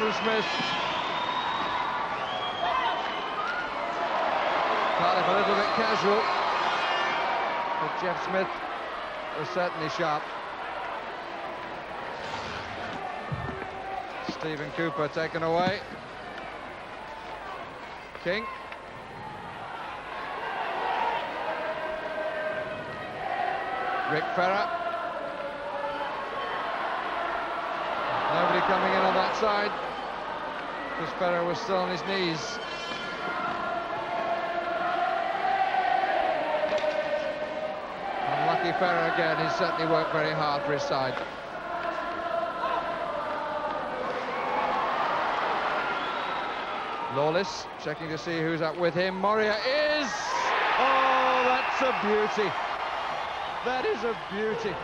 from Smith. Cardiff a little bit casual, but Jeff Smith was certainly sharp. Stephen Cooper taken away. King. Rick Ferrer. Nobody coming in on that side, because Ferrer was still on his knees. Unlucky Ferrer again. He's certainly worked very hard for his side. Lawless checking to see who's up with him. Moria is... Oh, that's a beauty. That is a beauty.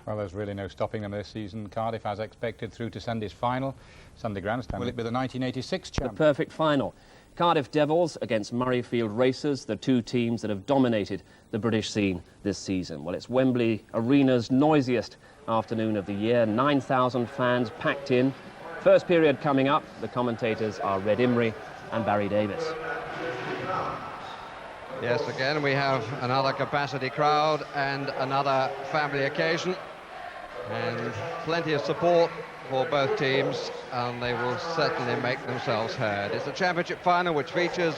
Well, there's really no stopping them this season. Cardiff, as expected, through to Sunday's final. Sunday grandstand. Will it be the 1986 champion? The perfect final. Cardiff Devils against Murrayfield Racers, the two teams that have dominated the British scene this season. Well, it's Wembley Arena's noisiest afternoon of the year. 9,000 fans packed in. First period coming up. The commentators are Red Imrie and Barry Davis. Yes, again, we have another capacity crowd and another family occasion. And plenty of support for both teams, and they will certainly make themselves heard. It's a championship final which features,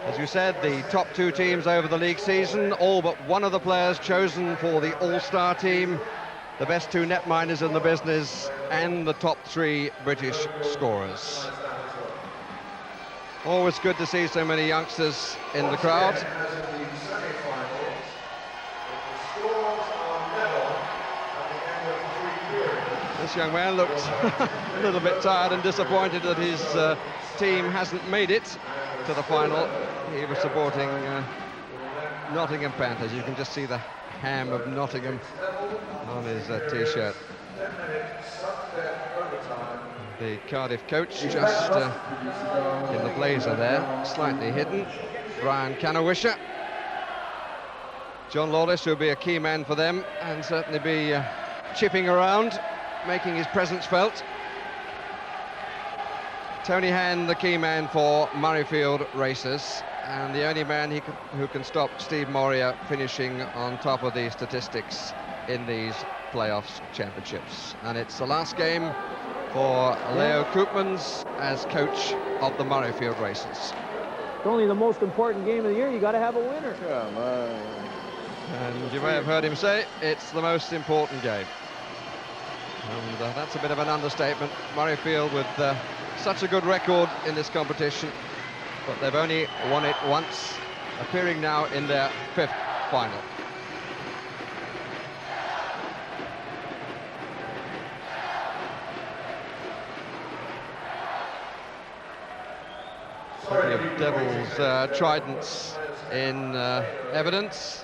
as you said, the top two teams over the league season, all but one of the players chosen for the all-star team, the best two netminders in the business, and the top three British scorers. Always good to see so many youngsters in the crowd. This young man looked a little bit tired and disappointed that his team hasn't made it to the final. He was supporting Nottingham Panthers. You can just see the ham of Nottingham on his t-shirt. The Cardiff coach just in the blazer there, slightly hidden. Brian Canawisha. John Lawless will be a key man for them and certainly be chipping around, making his presence felt. Tony Hand, the key man for Murrayfield Racers, and the only man who can stop Steve Moria finishing on top of the statistics in these playoffs championships. And it's the last game for Leo Koopmans as coach of the Murrayfield Racers. It's only the most important game of the year. You got to have a winner. Come on. And you may have heard him say it's the most important game. And that's a bit of an understatement. Murrayfield with such a good record in this competition, but they've only won it once, appearing now in their fifth final. Plenty of Devils tridents in evidence.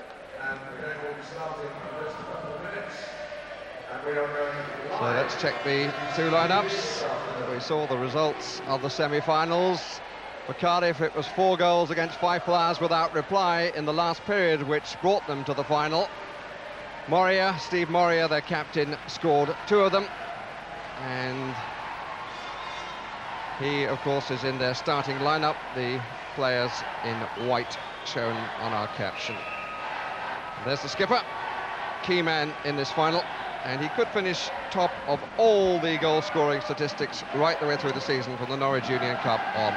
So let's check the two lineups. We saw the results of the semi-finals. For Cardiff, it was 4 goals against 5 players without reply in the last period, which brought them to the final. Moria, Steve Moria, their captain, scored 2 of them. And he, of course, is in their starting lineup, the players in white shown on our caption. There's the skipper, key man in this final, and he could finish top of all the goal-scoring statistics right the way through the season from the Norwich Union Cup on.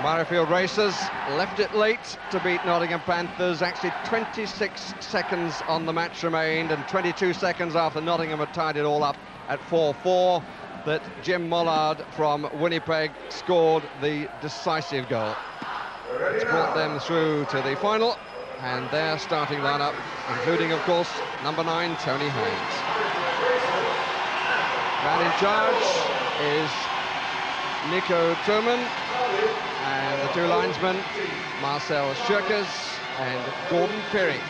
Murrayfield Racers left it late to beat Nottingham Panthers. Actually 26 seconds on the match remained, and 22 seconds after Nottingham had tied it all up at 4-4, that Jim Mollard from Winnipeg scored the decisive goal. It's brought them through to the final, and their starting lineup, including, of course, number 9, Tony Haynes. Man in charge is Nico Truman, and the 2 linesmen, Marcel Schurkers and Gordon Perry.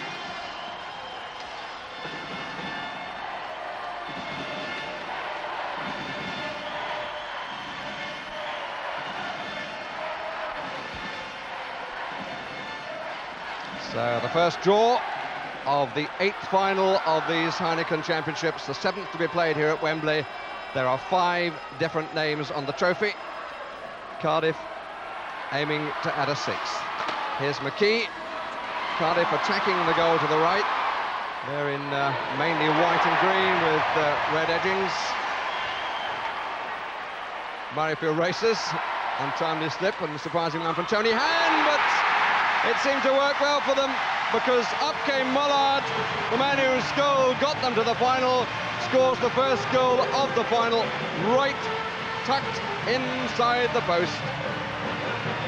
So the first draw of the 8th final of these Heineken Championships, the 7th to be played here at Wembley. There are 5 different names on the trophy. Cardiff aiming to add a 6th. Here's McKee. Cardiff attacking the goal to the right. They're in mainly white and green with red edgings. Murrayfield Racers, untimely slip and a surprising one from Tony Hand, but it seemed to work well for them because up came Mollard, the man whose goal got them to the final, scores the first goal of the final, right tucked inside the post.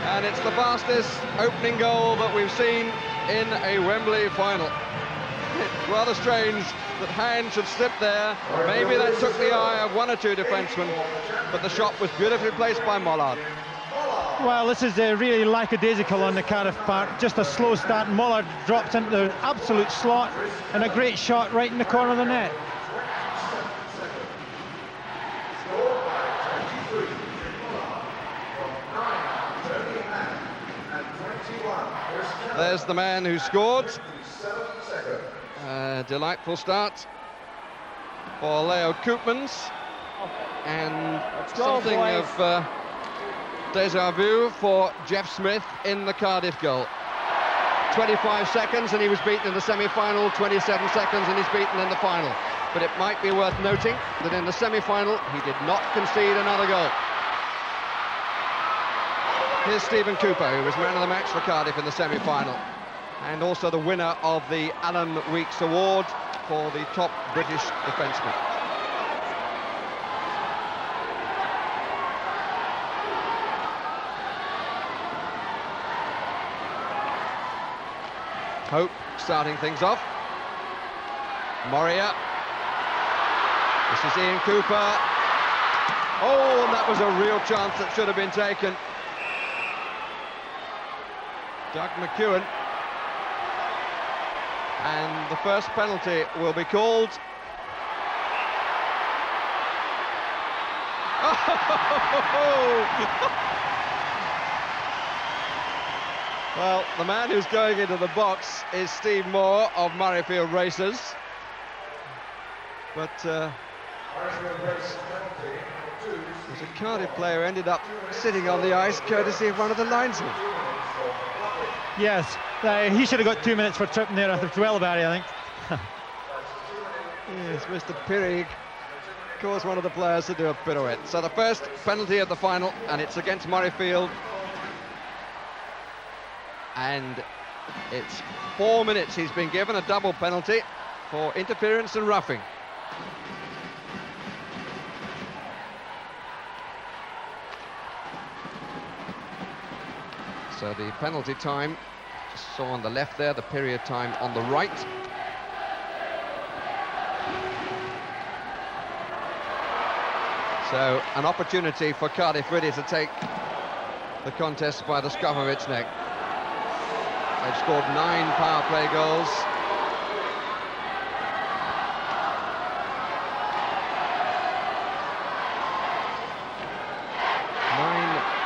And it's the fastest opening goal that we've seen in a Wembley final. It's rather strange that Hand should slip there. Maybe that took the eye of 1 or 2 defensemen, but the shot was beautifully placed by Mollard. Well, this is really lackadaisical on the Cardiff part. Just a slow start, and Mollard drops into the absolute slot, and a great shot right in the corner of the net. There's the man who scored. Delightful start for Leo Koopmans, and something of deja vu for Jeff Smith in the Cardiff goal. 25 seconds and he was beaten in the semi-final, 27 seconds and he's beaten in the final. But it might be worth noting that in the semi-final he did not concede another goal. Here's Stephen Cooper, who was man of the match for Cardiff in the semi-final, and also the winner of the Alan Weeks Award for the top British defenceman. Hope starting things off. Moria. This is Ian Cooper. Oh, and that was a real chance that should have been taken. Doug McEwen. And the first penalty will be called. Well, the man who's going into the box is Steve Moore of Murrayfield Racers. But the Cardiff player ended up sitting on the ice courtesy of one of the linesmen. Yes, he should have got 2 minutes for tripping there after Twelberry, I think. Yes, Mr. Pirrig caused one of the players to do a pirouette. So the first penalty of the final, and it's against Murrayfield. And it's 4 minutes. He's been given a double penalty for interference and roughing. So the penalty time, just saw on the left there, the period time on the right. So an opportunity for Cardiff really to take the contest by the scruff of its neck. They've scored 9 power play goals.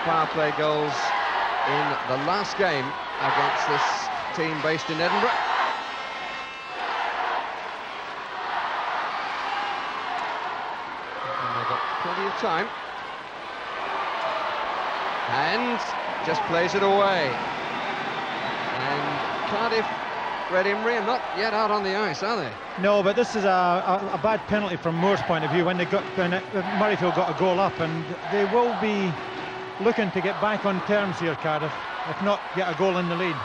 Power play goals in the last game against this team based in Edinburgh. And they've got plenty of time. And just plays it away. And Cardiff, Red Imrie, are not yet out on the ice, are they? No, but this is a bad penalty from Moore's point of view when Murrayfield got a goal up, and they will be looking to get back on terms here, Cardiff, if not get a goal in the lead.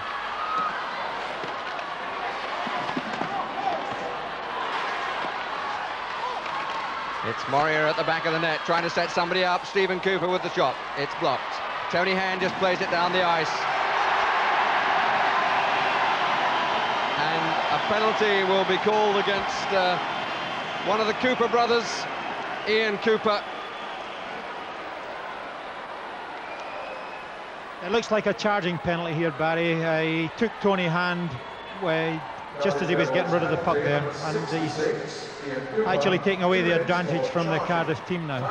It's Moria at the back of the net, trying to set somebody up. Stephen Cooper with the shot. It's blocked. Tony Hand just plays it down the ice. And a penalty will be called against one of the Cooper brothers, Ian Cooper. It looks like a charging penalty here, Barry. He took Tony Hand just as he was getting rid of the puck there, and he's actually taking away the advantage from the Cardiff team now.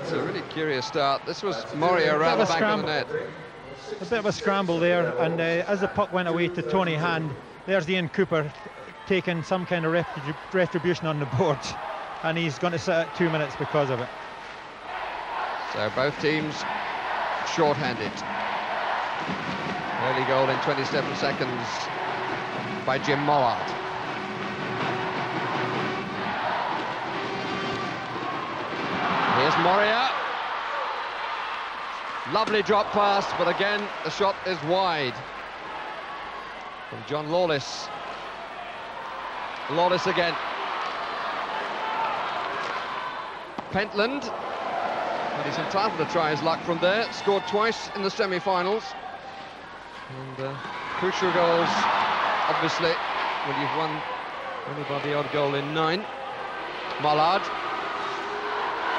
It's a really curious start. This was Moria around the back of the net. A bit of a scramble there, and as the puck went away to Tony Hand, there's Ian Cooper taking some kind of retribution on the board, and he's going to sit at 2 minutes because of it. So both teams short-handed. Early goal in 27 seconds by Jim Mollard. Here's Moria. Lovely drop pass, but again the shot is wide. From John Lawless. Lawless again. Pentland, but he's entitled to try his luck from there. Scored twice in the semi-finals. And crucial goals, obviously, when you've won only by the odd goal in 9. Mollard.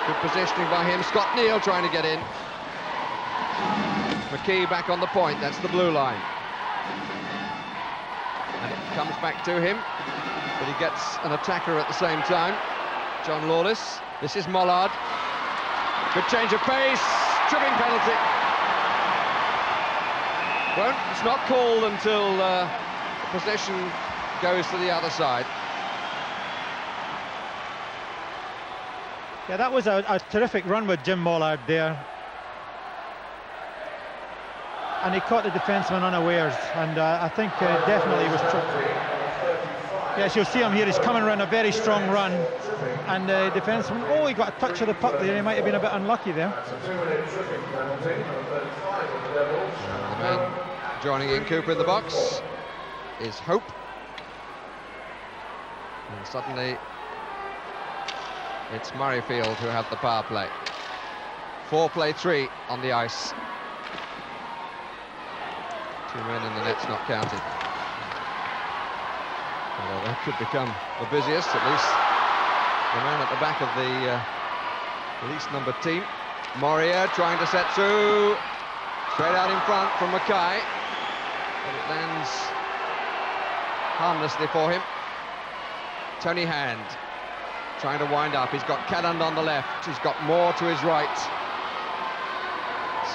Good positioning by him. Scott Neal trying to get in. McKee back on the point. That's the blue line. And it comes back to him, but he gets an attacker at the same time. John Lawless. This is Mollard. Good change of pace. Tripping penalty. Well, it's not called until possession goes to the other side. Yeah, that was a terrific run with Jim Mollard there. And he caught the defenseman unawares, and I think definitely was yes, you'll see him here, he's coming around a very strong run, and the defenseman, oh, he got a touch of the puck there, he might have been a bit unlucky there. The man joining in Cooper in the box is Hope, and suddenly it's Murrayfield who have the power play. 4-play-3 on the ice. 2 men in the net's not counted. Well, that could become the busiest, at least the man at the back of the least numbered team. Moria trying to set through, straight out in front from Mackay, but it lands harmlessly for him. Tony Hand trying to wind up. He's got Calland on the left, he's got Moore to his right.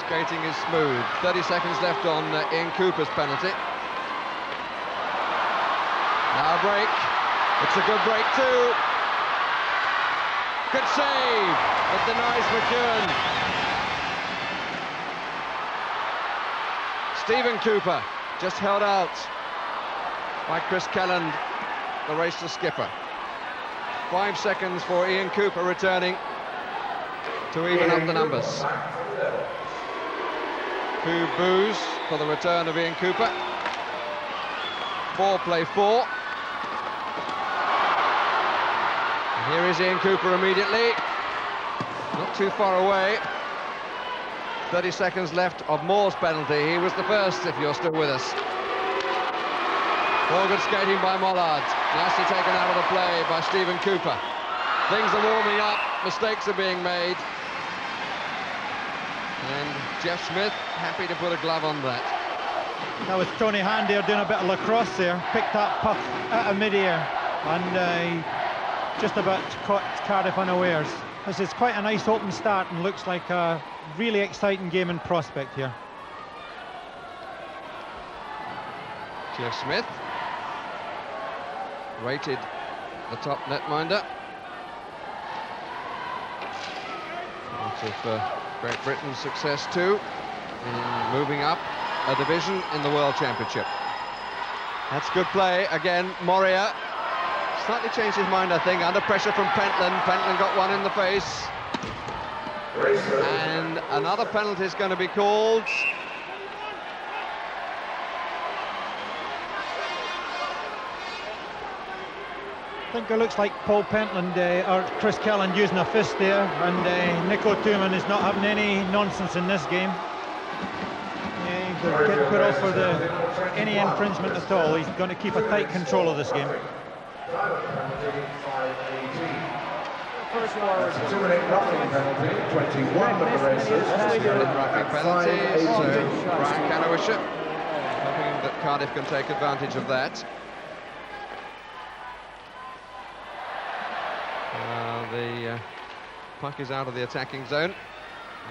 Skating is smooth. 30 seconds left on Ian Cooper's penalty. Now a break. It's a good break too. Good save. It denies McEwen. Stephen Cooper just held out by Chris Calland, the Racers skipper. 5 seconds for Ian Cooper returning to even up the numbers. 2 boos for the return of Ian Cooper. 4-play-4. And here is Ian Cooper immediately. Not too far away. 30 seconds left of Moore's penalty. He was the first, if you're still with us. All good skating by Mollard. Nicely taken out of the play by Stephen Cooper. Things are warming up. Mistakes are being made. And Jeff Smith happy to put a glove on that. That was Tony Hand there doing a bit of lacrosse there. Picked that puck out of mid-air and just about caught Cardiff unawares. This is quite a nice open start and looks like a really exciting game in prospect here. Jeff Smith rated the top netminder. Part of Great Britain's success too in moving up a division in the World Championship. That's good play again. Moria slightly changed his mind, I think, under pressure from Pentland. Pentland got one in the face, and another penalty is going to be called. I think it looks like Paul Pentland or Chris Calland using a fist there, and Nico Tuman is not having any nonsense in this game. They're getting put off for any infringement at all. He's going to keep a tight control of this game. First forward. 2-minute penalty, 21 for the Racers. Roughing penalty, so Brian Canowisher hoping that Cardiff can take advantage of that. The puck is out of the attacking zone,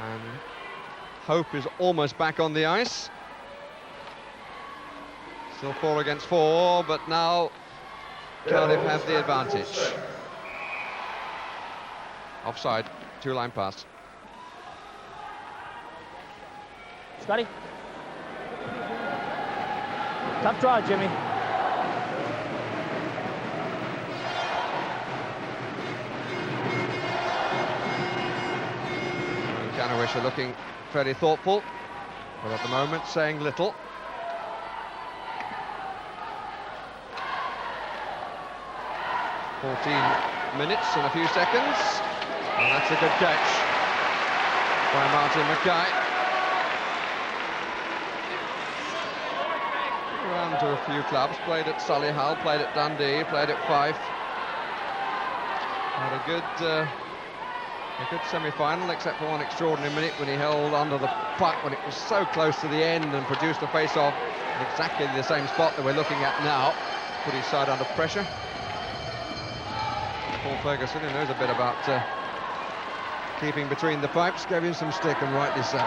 and Hope is almost back on the ice. Still 4 against 4, but now Cardiff have the advantage. Offside, 2-line pass. Scotty. Tough draw, Jimmy. Canawish are looking fairly thoughtful, but at the moment saying little. "14 minutes and a few seconds, and that's a good catch by Martin Mackay. Ran to a few clubs, played at Solihull, played at Dundee, played at Fife. Had a good semi-final, except for one extraordinary minute when he held under the puck when it was so close to the end and produced a face-off in exactly the same spot that we're looking at now. Put his side under pressure. Paul Ferguson, who knows a bit about keeping between the pipes, gave him some stick, and rightly so.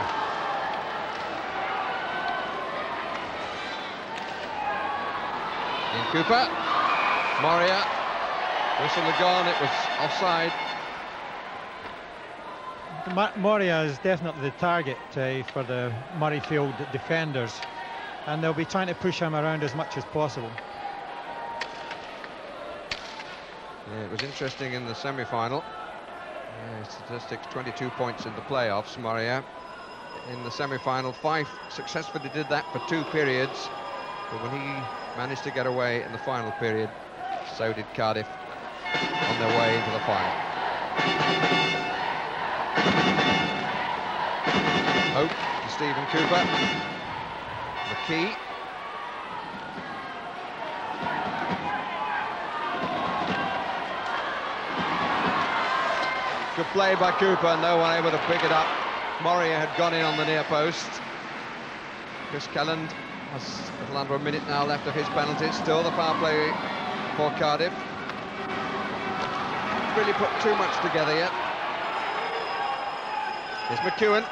In Cooper, Moria, whistle had gone, it was offside. Moria is definitely the target for the Murrayfield defenders, and they'll be trying to push him around as much as possible. Yeah, it was interesting in the semi-final. Statistics, 22 points in the playoffs, Moria. In the semi-final, Fife successfully did that for 2 periods, but when he managed to get away in the final period, so did Cardiff on their way into the final. Hope to Stephen Cooper. McKee. Good play by Cooper, no one able to pick it up. Moria had gone in on the near post. Chris Kelland has a little under a minute now left of his penalty. Still the power play for Cardiff. Really put too much together yet. Here's McEwen.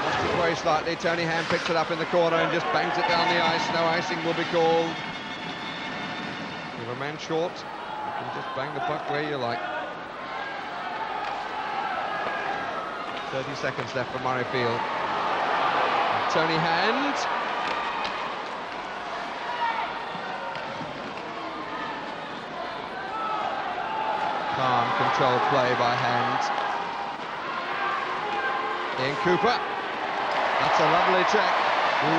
Lost his way slightly. Tony Hand picks it up in the corner and just bangs it down the ice. No icing will be called. With a man short, you can just bang the puck where you like. 30 seconds left for Murrayfield. And Tony Hand. Calm, controlled play by Hand. Ian Cooper. That's a lovely check.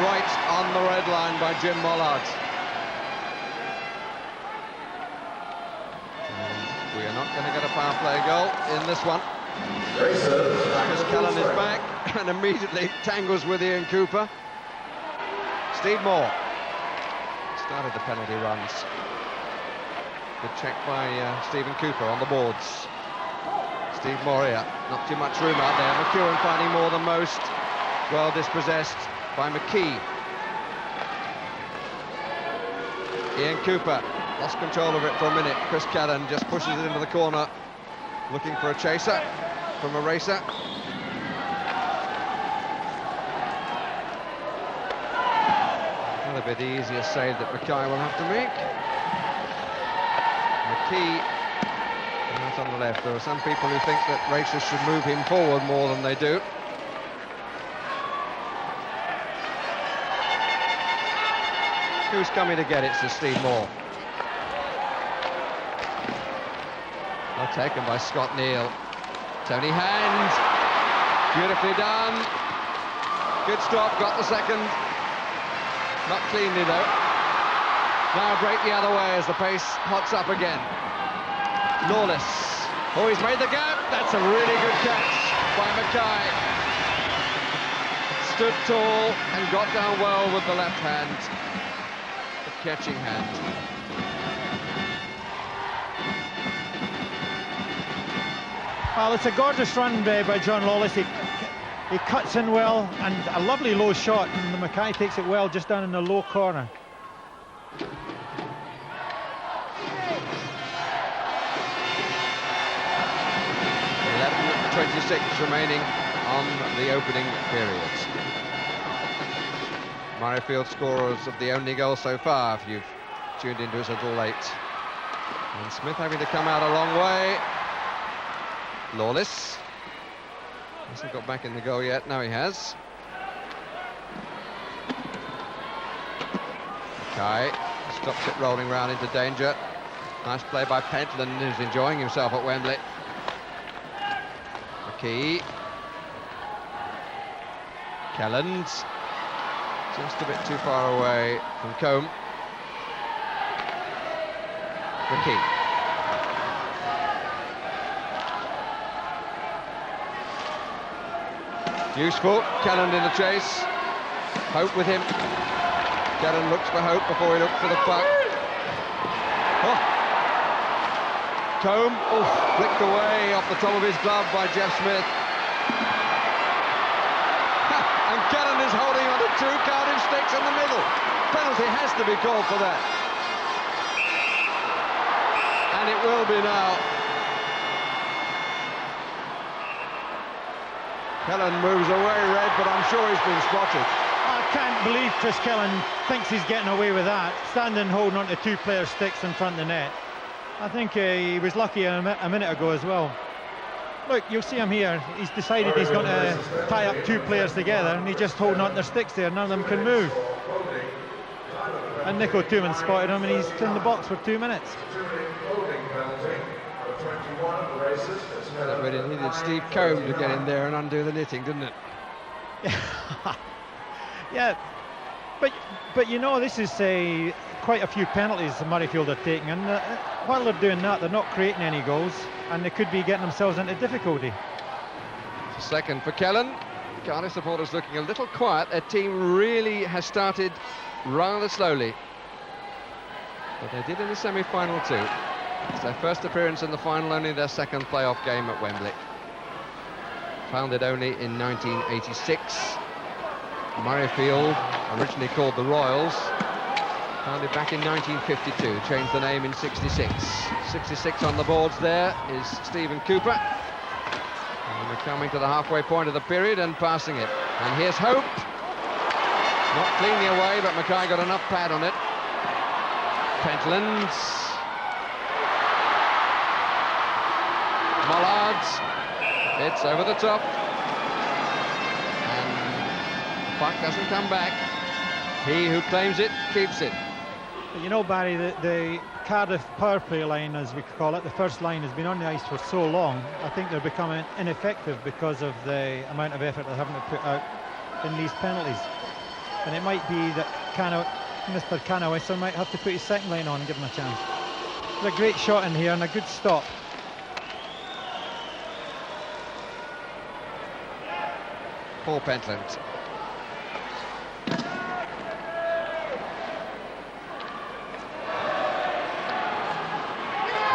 Right on the red line by Jim Mollard. And we are not going to get a power play goal in this one. Chris Kelland is back and immediately tangles with Ian Cooper. Steve Moore started the penalty runs. Good check by Stephen Cooper on the boards. Steve Moria, not too much room out there. McEwen finding more than most. Well dispossessed by McKee. Ian Cooper lost control of it for a minute. Chris Callan just pushes it into the corner, looking for a chaser from a racer. Another bit easier save that Mackay will have to make. McKee out on the left. There are some people who think that racers should move him forward more than they do. Who's coming to get it? Says Steve Moore. Well taken by Scott Neal. Tony Hand. Beautifully done. Good stop, got the second. Not cleanly though. Now a break the other way as the pace hots up again. Lawless. Oh, he's made the gap. That's a really good catch by Mackay. Stood tall and got down well with the left hand. The catching hand. Well, it's a gorgeous run by John Lawless. He cuts in well, and a lovely low shot, and the Mackay takes it well just down in the low corner. 1:26 remaining on the opening period. Murrayfield scorers of the only goal so far, if you've tuned into us a little late. And Smith having to come out a long way. Lawless. Hasn't got back in the goal yet. Now he has. Mackay stops it rolling round into danger. Nice play by Pentland, who's enjoying himself at Wembley. McKee. Kelland. Just a bit too far away from Combe. McKee. Useful. Kelland in the chase. Hope with him. Kelland looks for Hope before he looks for the puck. Oh. Combe, flicked away off the top of his glove by Jeff Smith. And Kelland is holding on to two Cardiff sticks in the middle. Penalty has to be called for that. And it will be now. Kelland moves away, Red, but I'm sure he's been spotted. I can't believe Chris Kelland thinks he's getting away with that, standing holding on to two players' sticks in front of the net. I think he was lucky a minute ago as well. Look, you'll see him here. He's decided he's going to tie up two players together, and he's just holding on to their sticks there. None of them can move. And Nico Tooman spotted him, and he's in the box for 2 minutes. That really needed Steve Combe to get in there and undo the knitting, didn't it? Yeah, but you know, this is quite a few penalties the Murrayfield are taking, and while they're doing that, they're not creating any goals, and they could be getting themselves into difficulty. It's a second for Kelland. Cardiff supporters looking a little quiet. Their team really has started rather slowly, but they did in the semi-final too. It's their first appearance in the final, only their second playoff game at Wembley. Founded only in 1986. Murrayfield, originally called the Royals, founded back in 1952, changed the name in 66. 66 on the boards there is Stephen Cooper. And we're coming to the halfway point of the period and passing it. And here's Hope. Not cleanly away, but Mackay got enough pad on it. Pentland. Mollards. It's over the top. Puck doesn't come back. He who claims it keeps it. But you know, Barry, the Cardiff power play line, as we call it, the first line, has been on the ice for so long. I think they're becoming ineffective because of the amount of effort they're having to put out in these penalties. And it might be that Mr. Canawesser might have to put his second line on and give him a chance. There's a great shot in here and a good stop. Paul Pentland.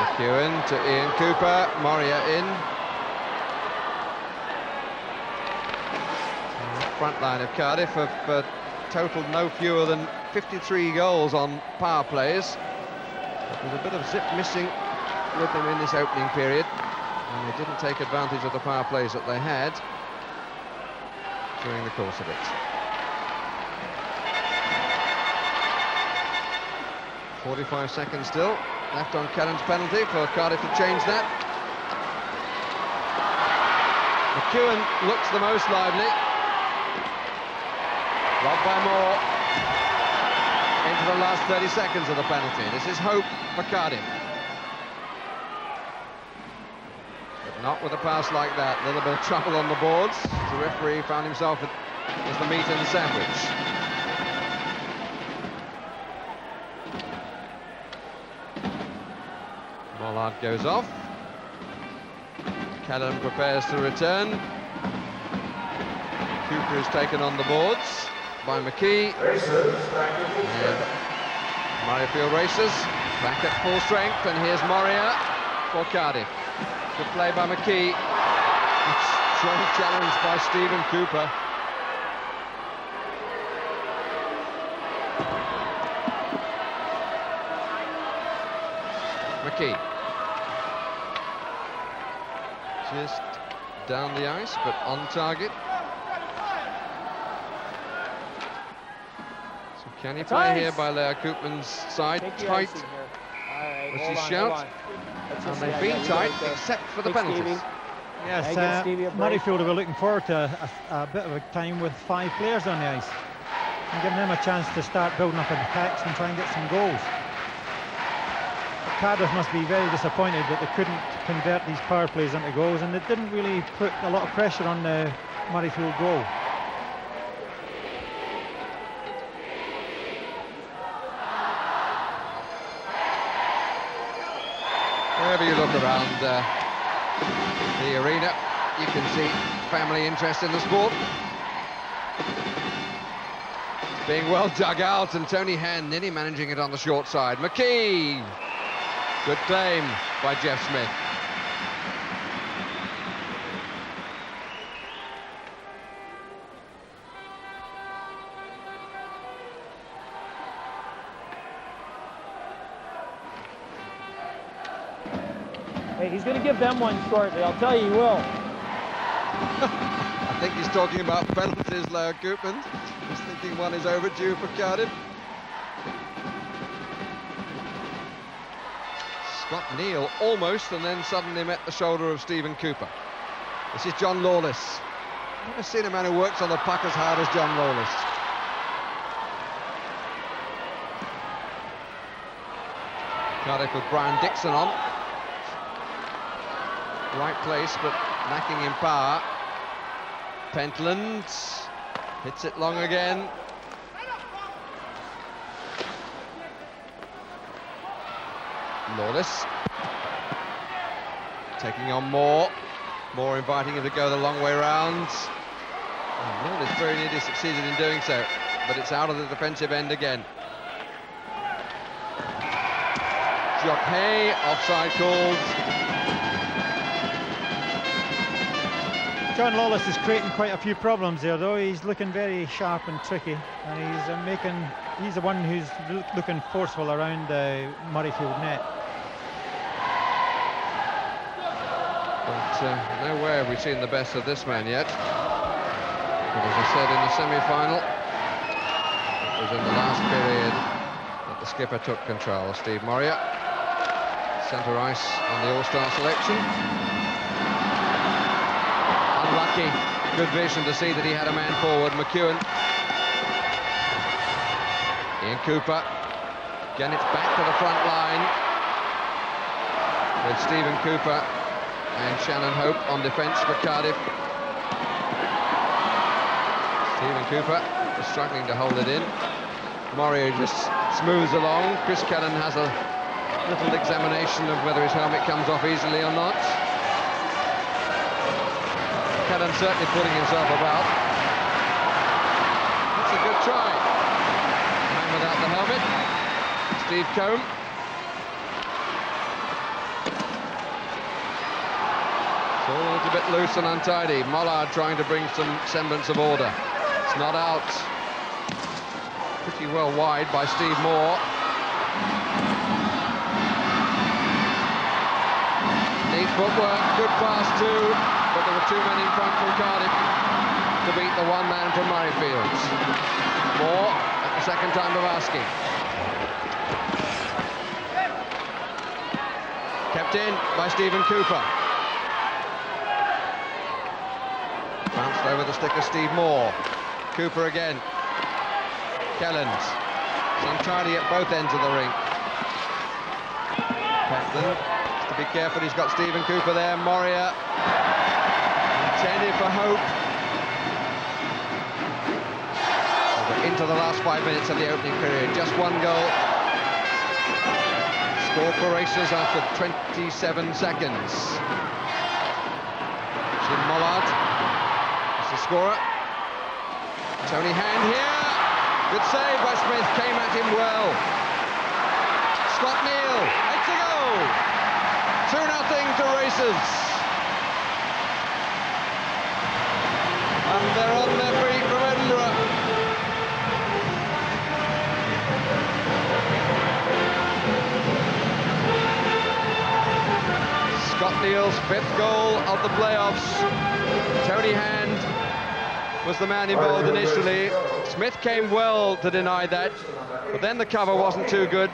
McEwen to Ian Cooper, Moria in. The front line of Cardiff have totaled no fewer than 53 goals on power plays. But there's a bit of zip missing with them in this opening period, and they didn't take advantage of the power plays that they had during the course of it. .45 seconds still left on Kelland's penalty for Cardiff to change that. McEwen looks the most lively. Robbed by Moore into the last 30 seconds of the penalty. This is Hope for Cardiff. But not with a pass like that. A little bit of trouble on the boards. The referee found himself with the meat in the sandwich. Mollard goes off. Kelland prepares to return. Cooper is taken on the boards by McKee. And Murrayfield Racers back at full strength, and here's Moria for Cardiff. Good play by McKee. Strong challenge by Stephen Cooper. McKee. Just down the ice, but on target. So can he play here by Leo Koopman's side? Tight was his shout. And they've been tight, except for the penalties. Yes, Murrayfield will be looking forward to a bit of a time with 5 players on the ice and giving them a chance to start building up attacks and try and get some goals. But Cardiff must be very disappointed that they couldn't convert these power plays into goals, and they didn't really put a lot of pressure on the Murrayfield goal. Wherever you look around the arena, you can see family interest in the sport. It's being well dug out, and Tony Hand nearly managing it on the short side. McKee! Good claim by Jeff Smith. Hey, he's going to give them one shortly. I'll tell you, he will. I think he's talking about penalties, Leo Koopman. He's thinking one is overdue for Cardiff. Scott Neal almost, and then suddenly met the shoulder of Stephen Cooper. This is John Lawless. I've never seen a man who works on the puck as hard as John Lawless. Cardiff with Brian Dixon on. Right place, but lacking in power. Pentland hits it long again. Lawless taking on Moore inviting him to go the long way round. Lawless very nearly succeeded in doing so, but it's out of the defensive end again. Jock Hay, offside called. John Lawless is creating quite a few problems there, though. He's looking very sharp and tricky, and he's the one who's looking forceful around the Murrayfield net. But nowhere have we seen the best of this man yet. But as I said in the semi-final, it was in the last period that the skipper took control. Steve Murray, centre ice on the All-Star selection. Unlucky. Good vision to see that he had a man forward. McEwen. Ian Cooper. Again, it's back to the front line with Stephen Cooper and Shannon Hope on defence for Cardiff. Stephen Cooper is struggling to hold it in. Murray just smooths along. Chris Kellan has a little examination of whether his helmet comes off easily or not. Kellan certainly putting himself about. That's a good try. Man without the helmet, Steve Combe. It's all a little bit loose and untidy. Mollard trying to bring some semblance of order. It's not out. Pretty well wide by Steve Moore. Neat footwork, good pass too. But there were 2 men in front from Cardiff to beat the 1 man from Murrayfield. Moore at the second time of asking. Kept in by Stephen Cooper. Bounced over the stick of Steve Moore. Cooper again. Kellens. It's untidy at both ends of the rink. Pentland. To be careful, he's got Stephen Cooper there. Moria. Intended for Hope. We're into the last 5 minutes of the opening period. Just 1 goal. Score for Racers after 27 seconds. Jim Mollard is the scorer. Tony Hand here. Good save by Smith. Came at him well. Scott Neal. It's a goal. 2-0 to Racers. And they're on their feet from Edinburgh. Scott Neal's 5th goal of the playoffs. Tony Hand was the man involved initially. Smith came well to deny that, but then the cover wasn't too good.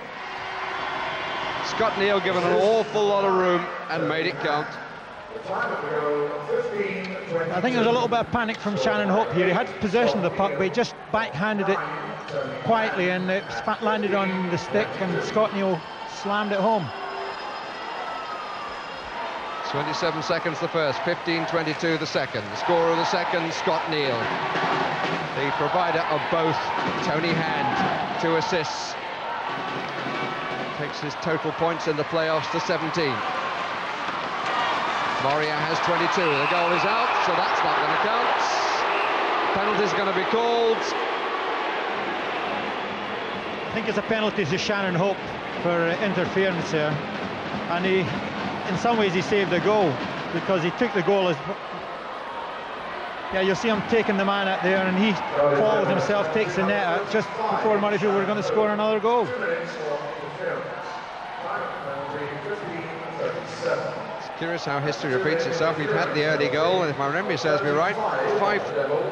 Scott Neal given an awful lot of room and made it count. I think there was a little bit of panic from Shannon Hope here. He had possession of the puck, but he just backhanded it quietly, and it landed on the stick, and Scott Neal slammed it home. 27 seconds the first, 15:22 the second. The scorer of the second, Scott Neal. The provider of both, Tony Hand, 2 assists. Takes his total points in the playoffs to 17. Moria has 22. The goal is out, so that's not going to count. Penalty's going to be called. I think it's a penalty to Shannon Hope for interference here, and he, in some ways, he saved the goal because he took the goal as. Yeah, you'll see him taking the man out there, and he follows himself, takes the net out just before Murrayfield were going to score another goal. Curious how history repeats itself. We've had the early goal, and if my memory serves me right, Fife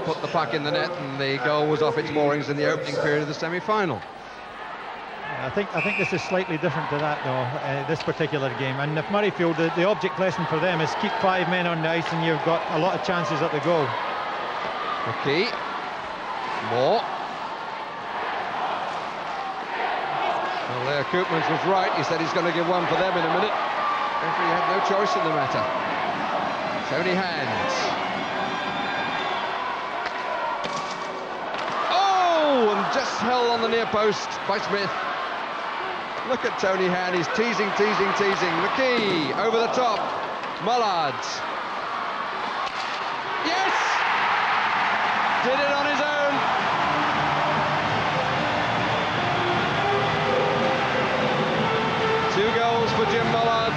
put the puck in the net, and the goal was off its moorings in the opening period of the semi-final. I think this is slightly different to that, though, this particular game. And if Murrayfield, the object lesson for them is keep 5 men on the ice, and you've got a lot of chances at the goal. McKee, Moore. Well, there, Koopmans was right. He said he's going to give one for them in a minute. Referee had no choice in the matter. Tony Hand. Oh, and just held on the near post by Smith. Look at Tony Hand, he's teasing. McKee, over the top. Mullard. Yes! Did it on his own. Two goals for Jim Mullard.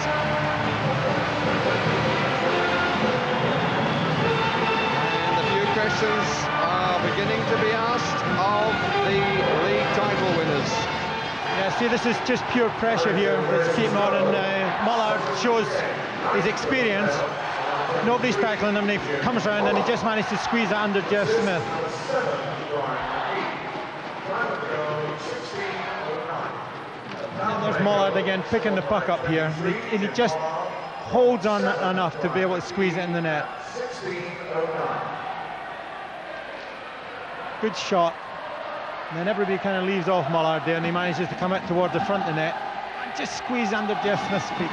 And a few questions are beginning to be asked of the league title winners. Yeah, see, this is just pure pressure here that's keeping on, and Mullard shows his experience. Nobody's tackling him, and he comes around and he just managed to squeeze it under Jeff Smith. And there's Mullard again picking the puck up here, and he just holds on enough to be able to squeeze it in the net. Good shot. And then everybody kind of leaves off Mullard there, and he manages to come out towards the front of the net and just squeeze under Jeff Smith's feet.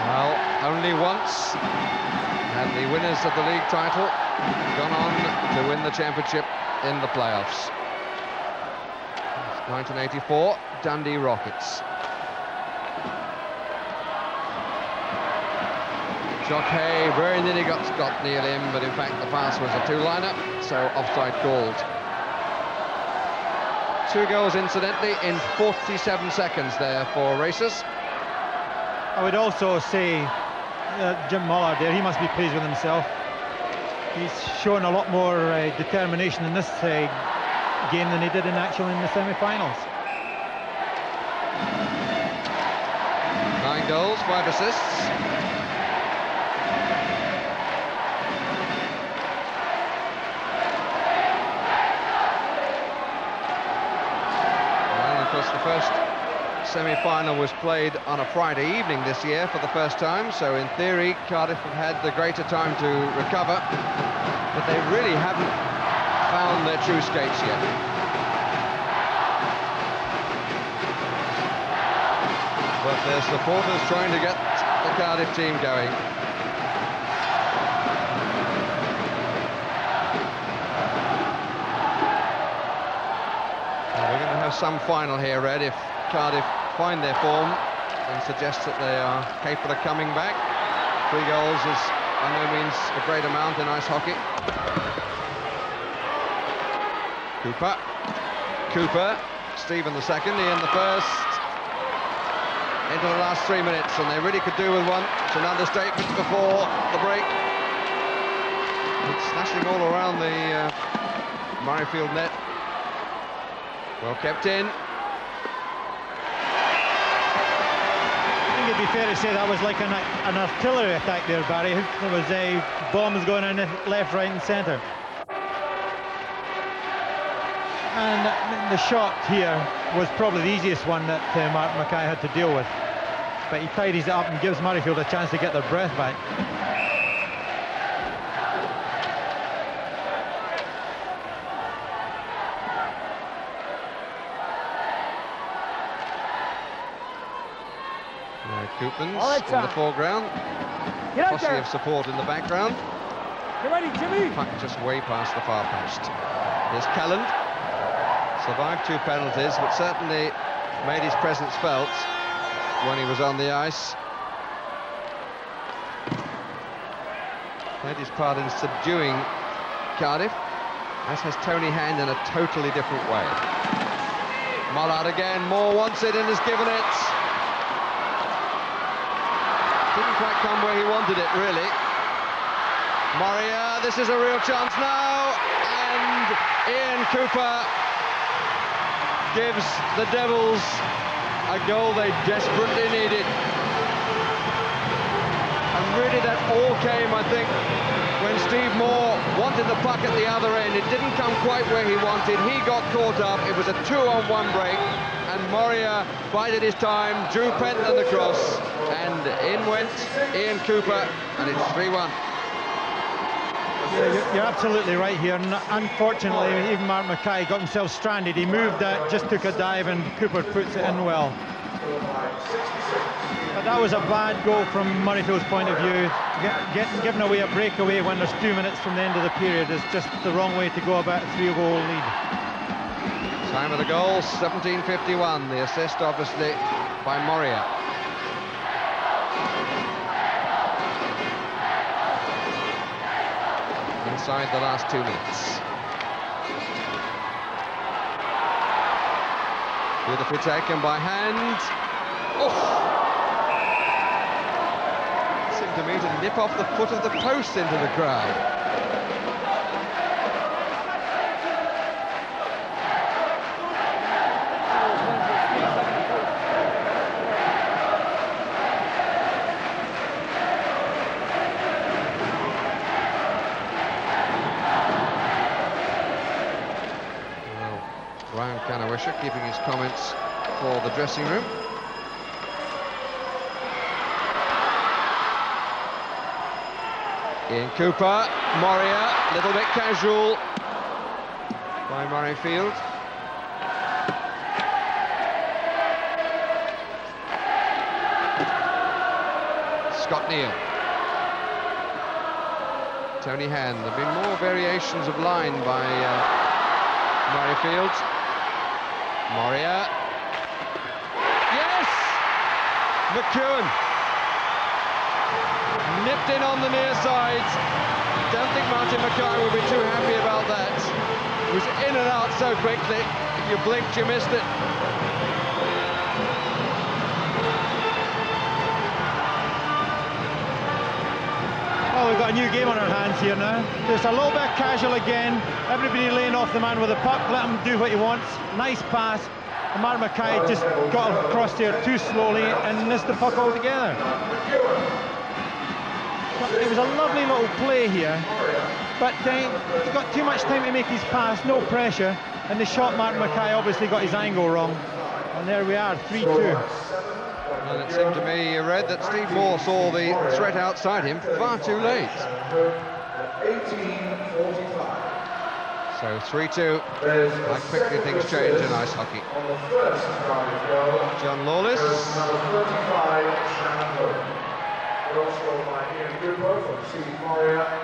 Well, only once have the winners of the league title gone on to win the championship in the playoffs. 1984, Dundee Rockets. Jock Hay very nearly got Scott Neal in, but in fact the pass was a 2-liner, so offside called. 2 goals incidentally in 47 seconds there for Racers. I would also say Jim Mullard there, he must be pleased with himself. He's shown a lot more determination in this game than he did in the semi-finals. 9 goals, 5 assists. The first semi-final was played on a Friday evening this year for the first time, so in theory Cardiff have had the greater time to recover, but they really haven't found their true skates yet. But their supporters trying to get the Cardiff team going. Some final here, Red, if Cardiff find their form and suggest that they are capable of coming back. 3 goals is by no means a great amount in ice hockey. Cooper, Stephen the second, Ian the first. Into the last 3 minutes, and they really could do with one. It's an understatement before the break. It's slashing all around the Murrayfield net. Well kept in. be fair to say that was like an artillery attack there, Barry. There was bombs going in left, right and centre. And the shot here was probably the easiest one that Mark Mackay had to deal with. But he tidies it up and gives Murrayfield a chance to get their breath back. Coopmans in the foreground. Posse of support in the background. Get ready, Jimmy. Puck just way past the far post. Here's Calland. Survived 2 penalties, but certainly made his presence felt when he was on the ice. Played his part in subduing Cardiff, as has Tony Hand in a totally different way. Mollard again, Moore wants it and has given it. Didn't quite come where he wanted it, really. Moria, this is a real chance now, and Ian Cooper gives the Devils a goal they desperately needed. And really that all came, I think, when Steve Moore wanted the puck at the other end. It didn't come quite where he wanted. He got caught up. It was a 2-on-1 break, and Moria bided his time, drew Penton across, and in went Ian Cooper, and it's 3-1. Yeah, you're absolutely right here. And unfortunately, even Mark Mackay got himself stranded. He moved that, just took a dive, and Cooper puts it in well. But that was a bad goal from Murrayfield's point of view. Giving away a breakaway when there's 2 minutes from the end of the period is just the wrong way to go about a 3-goal lead. Time of the goal, 17:51. The assist, obviously, by Moria. Inside the last 2 minutes. Beautifully taken by Hand. Oh! Seemed to me to nip off the foot of the post into the crowd. Keeping his comments for the dressing room. Ian Cooper, Moria, a little bit casual by Murrayfield. Scott Neal. Tony Hand. There have been more variations of line by Murrayfield. Moria. Yes! McEwen. Nipped in on the near side. Don't think Martin Mackay will be too happy about that. It was in and out so quickly. If you blinked, you missed it. Oh, we've got a new game on our hands here now. There's a little bit casual again. Everybody laying off the man with the puck. Let him do what he wants. Nice pass. And Mark Mackay just got across there too slowly and missed the puck altogether. It was a lovely little play here, but he got too much time to make his pass, no pressure, and the shot Mark Mackay obviously got his angle wrong. And there we are, 3-2. And it seemed to me, Red, that Steve Moore saw the threat outside him far too late. 18:45. So 3-2. How quickly things change in ice hockey. John Lawless.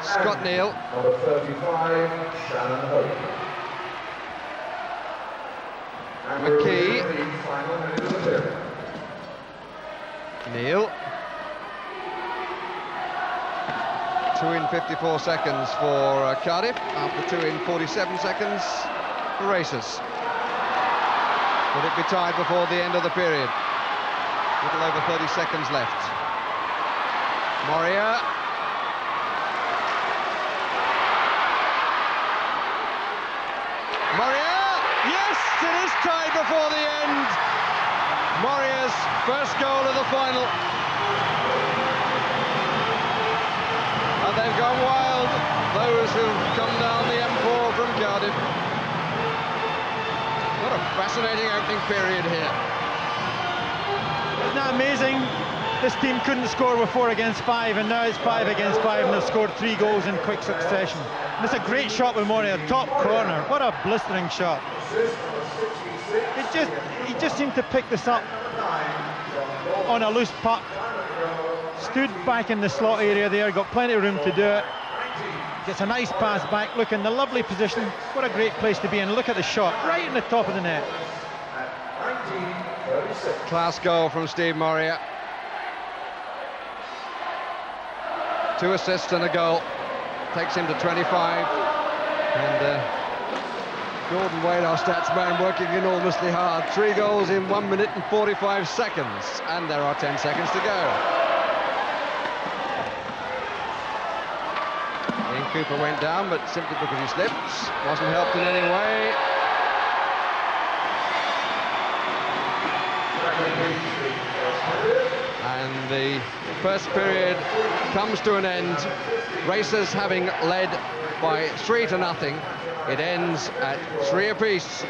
Scott Neal. Number 35, Shannon Hope. McKee. Neal. 2 in 54 seconds for Cardiff, after 2 in 47 seconds for Racers. Will it be tied before the end of the period? A little over 30 seconds left. Moria. Moria! Yes, it is tied before the end. Moria's first goal of the final. And they've gone wild, those who've come down the M4 from Cardiff. What a fascinating opening period here. Isn't that amazing? This team couldn't score with 4 against 5, and now it's 5 against 5, and they've scored 3 goals in quick succession. And it's a great shot with Murray, top corner. What a blistering shot. He just seemed to pick this up on a loose puck. Stood back in the slot area there, got plenty of room to do it. Gets a nice pass back, look in the lovely position. What a great place to be in. Look at the shot, right in the top of the net. Class goal from Steve Murray. 2 assists and a goal. Takes him to 25. And Gordon Wade, our stats man, working enormously hard. 3 goals in 1 minute and 45 seconds. And there are 10 seconds to go. Ian Cooper went down, but simply because he slipped. Wasn't helped in any way. And the first period comes to an end. Racers having led by 3-0. It ends at 3 apiece.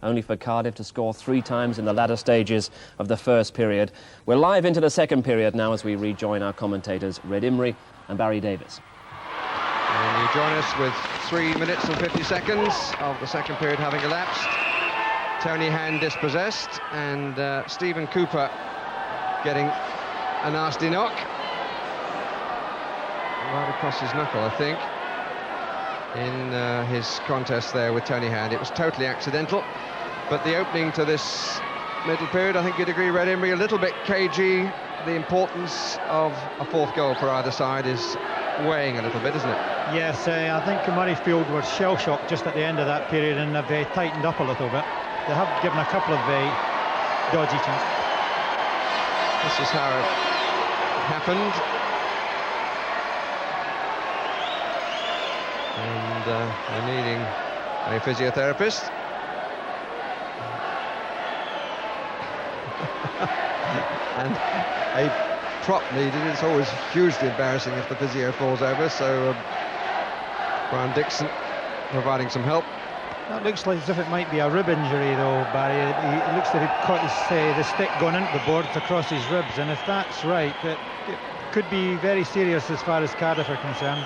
Only for Cardiff to score 3 times in the latter stages of the first period. We're live into the second period now as we rejoin our commentators Red Imrie and Barry Davis. And you join us with 3 minutes and 50 seconds of the second period having elapsed. Tony Hand dispossessed, and Stephen Cooper getting a nasty knock. Right across his knuckle, I think, in his contest there with Tony Hand. It was totally accidental, but the opening to this middle period, I think you'd agree, Red Imrie, a little bit cagey. The importance of a 4th goal for either side is weighing a little bit, isn't it? Yes, I think Murrayfield were shell-shocked just at the end of that period, and they've tightened up a little bit. They have given a couple of dodgy chances. This is how it happened. And we're needing a physiotherapist. And a prop needed. It's always hugely embarrassing if the physio falls over, so Brian Dixon providing some help. That looks like as if it might be a rib injury, though, Barry. It looks like he caught the stick going into the boards across his ribs, and if that's right, it could be very serious as far as Cardiff are concerned.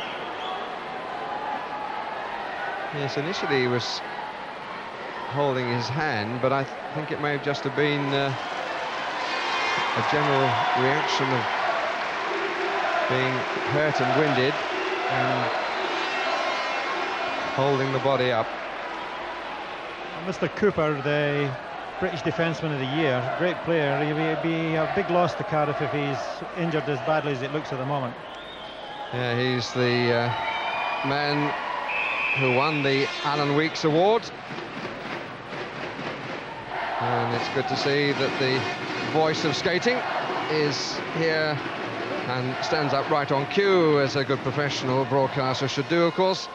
Yes, initially he was holding his hand, but I think it may have just have been a general reaction of being hurt and winded and holding the body up. Mr. Cooper, the British Defenceman of the Year, great player. He'll be a big loss to Cardiff if he's injured as badly as it looks at the moment. Yeah, he's the man who won the Alan Weeks Award. And it's good to see that the voice of skating is here and stands up right on cue, as a good professional broadcaster should do, of course.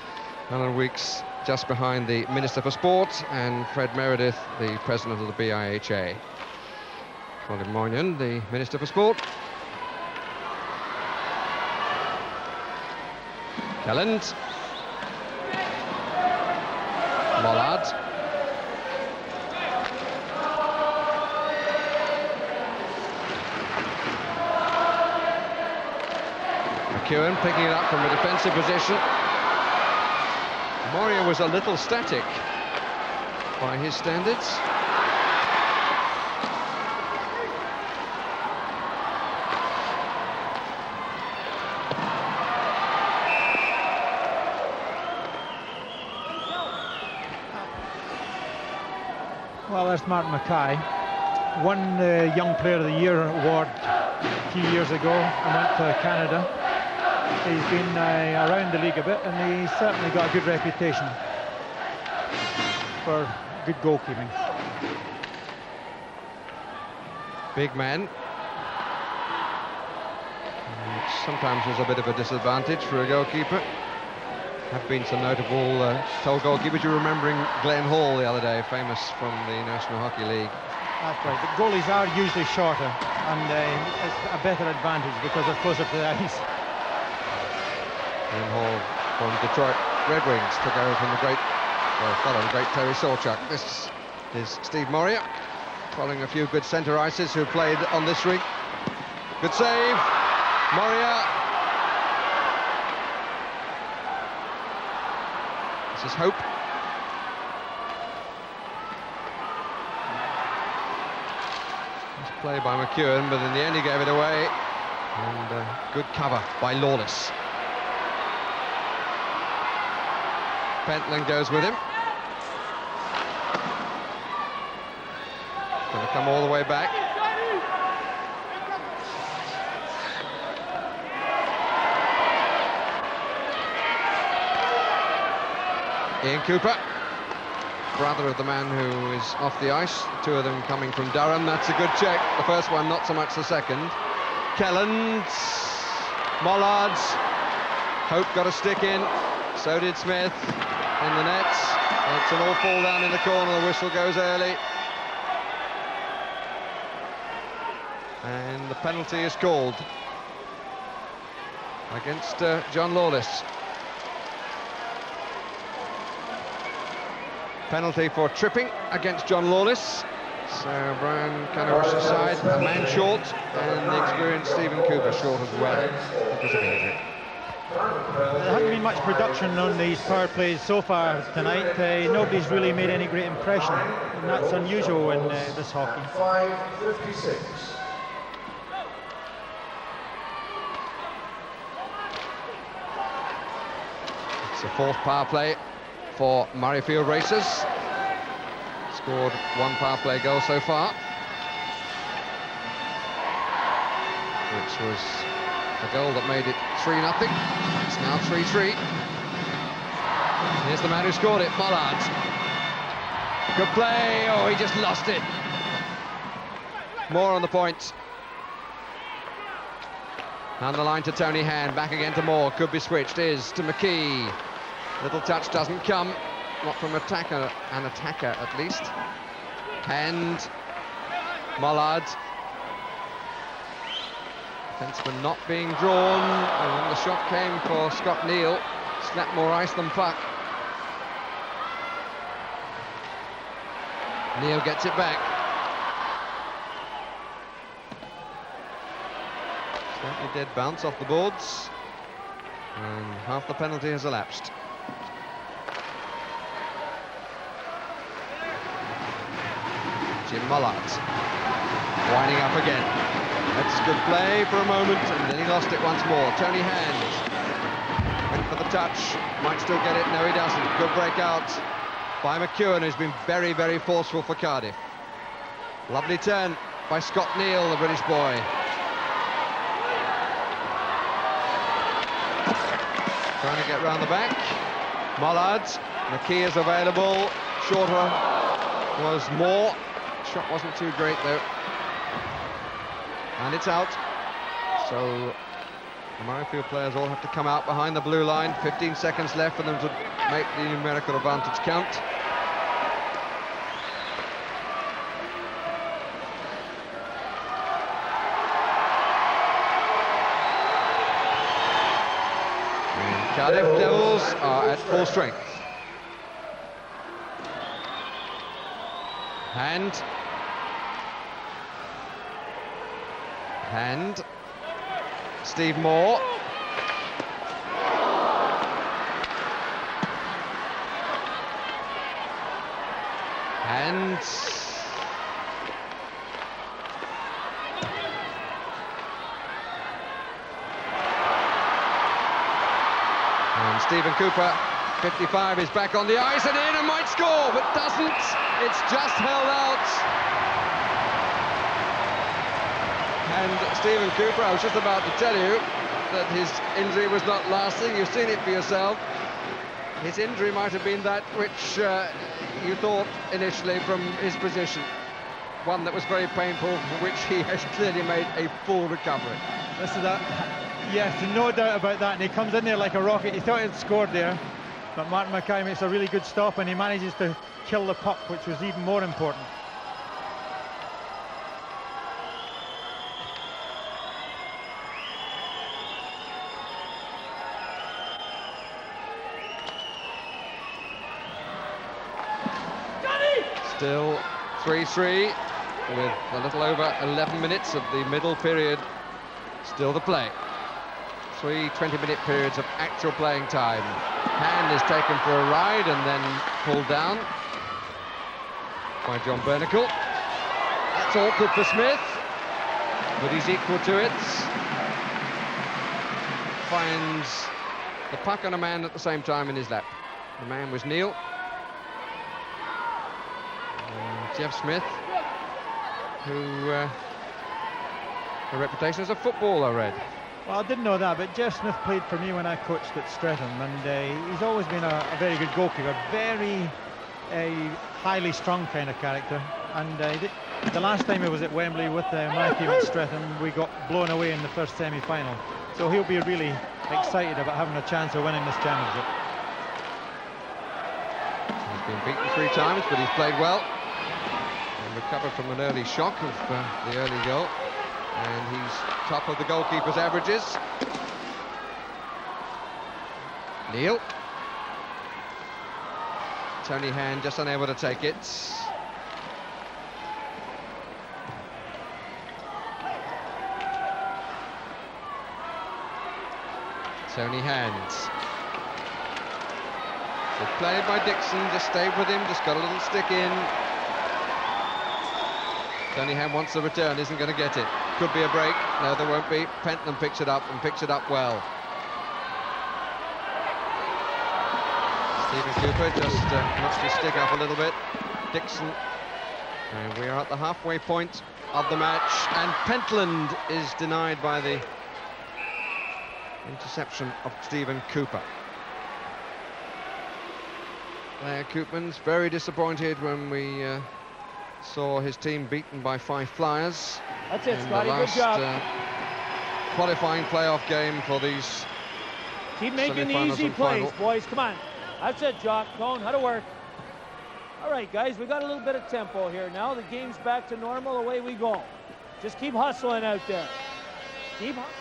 Alan Weeks just behind the Minister for Sport, and Fred Meredith, the President of the BIHA. Colin Moynihan, the Minister for Sport. Kelland. Mollard. McEwen picking it up from a defensive position. Moria was a little static by his standards. Well, there's Martin Mackay. Won the Young Player of the Year award a few years ago and went to Canada. He's been around the league a bit, and he's certainly got a good reputation for good goalkeeping. Big man. Which sometimes was a bit of a disadvantage for a goalkeeper. Have been some notable tall goalkeepers. You're remembering Glenn Hall the other day, famous from the National Hockey League. That's right. The goalies are usually shorter, and it's a better advantage because they're closer to the ice. Ian Hall from Detroit Red Wings took over from the great, followed the great Terry Sawchuk. This is Steve Moria, following a few good centre ices who played on this rink. Good save, Moria. This is Hope. Nice play by McEwen, but in the end he gave it away. And good cover by Lawless. Pentland goes with him. Going to come all the way back. Ian Cooper, brother of the man who is off the ice. Two of them coming from Durham. That's a good check. The first one, not so much the second. Kelland, Mollards. Hope got a stick in. So did Smith. In the nets. It's an all fall down in the corner. The whistle goes early. And the penalty is called against John Lawless. Penalty for tripping against John Lawless. So Brian Canawash aside, a man short, and the experienced Stephen Cooper short as well because of injury. There hasn't been much production on these power plays so far tonight. Nobody's really made any great impression, and that's unusual in this hockey. 5:56. It's the fourth power play for Murrayfield Racers. Scored one power play goal so far, which was the goal that made it 3-0. It's now 3-3. Here's the man who scored it, Mollard. Good play. Oh, he just lost it. Moore on the point. Down the line to Tony Hand, back again to Moore. Could be switched, is to McKee. Little touch doesn't come, not from an attacker at least. Hand, Mollard. Defenseman not being drawn, and the shot came for Scott Neal. Slapped more ice than puck. Neal gets it back. Slightly dead bounce off the boards, and half the penalty has elapsed. Jim Mollard winding up again. That's good play for a moment, and then he lost it once more. Tony Hand went for the touch, might still get it. No, he doesn't. Good breakout by McEwen, who's been very, very forceful for Cardiff. Lovely turn by Scott Neal, the British boy. Trying to get round the back. Mollard, McKee is available. Shorter was Moore. Shot wasn't too great though. And it's out. So the Murrayfield players all have to come out behind the blue line. 15 seconds left for them to make the numerical advantage count. And Cardiff Devils are at full strength. Hand. Steve Moore. And Stephen Cooper, 55, is back on the ice and in and might score, but doesn't. It's just held out. And Stephen Cooper, I was just about to tell you that his injury was not lasting. You've seen it for yourself. His injury might have been that which you thought initially from his position. One that was very painful, for which he has clearly made a full recovery. This is that. Yes, no doubt about that. And he comes in there like a rocket. He thought he'd scored there, but Martin Mackay makes a really good stop, and he manages to kill the puck, which was even more important. Still 3-3 with a little over 11 minutes of the middle period still to play. 3 20-minute periods of actual playing time. Hand is taken for a ride and then pulled down by John Bernacle. That's awkward for Smith, but he's equal to it. Finds the puck on a man at the same time in his lap. The man was Neil. Jeff Smith, who a reputation as a footballer, I read. Well, I didn't know that, but Jeff Smith played for me when I coached at Streatham, and he's always been a very good goalkeeper, very highly strung kind of character. And the last time he was at Wembley with my team at Streatham, we got blown away in the first semi-final. So he'll be really excited about having a chance of winning this championship. He's been beaten 3 times, but he's played well. And recovered from an early shock of the early goal. And he's top of the goalkeeper's averages. Neil. Tony Hand just unable to take it. Tony Hand. So played by Dixon, just stayed with him, just got a little stick in. Tony Hand wants the return, isn't going to get it. Could be a break. No, there won't be. Pentland picks it up and picks it up well. Stephen Cooper just notched his stick up a little bit. Dixon. And we are at the halfway point of the match. And Pentland is denied by the interception of Stephen Cooper. Blair Koopmans very disappointed when we saw his team beaten by 5 Flyers. That's it, in Scotty, the last, good job. Qualifying playoff game for these Keep making the semi-finals easy and plays, final. boys. Come on. That's it, Jock. Cone, how to work. All right, guys, we got a little bit of tempo here now. The game's back to normal. Away we go. Just keep hustling out there. Keep hustling.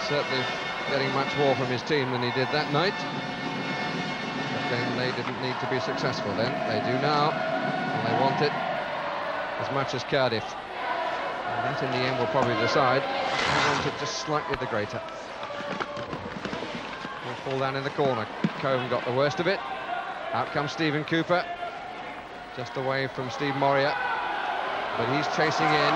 Certainly getting much more from his team than he did that night. But then they didn't need to be successful then. They do now, and they want it as much as Cardiff. And that in the end will probably decide who wants it just slightly the greater. Will fall down in the corner. Combe got the worst of it. Out comes Stephen Cooper. Just away from Steve Moria. But he's chasing in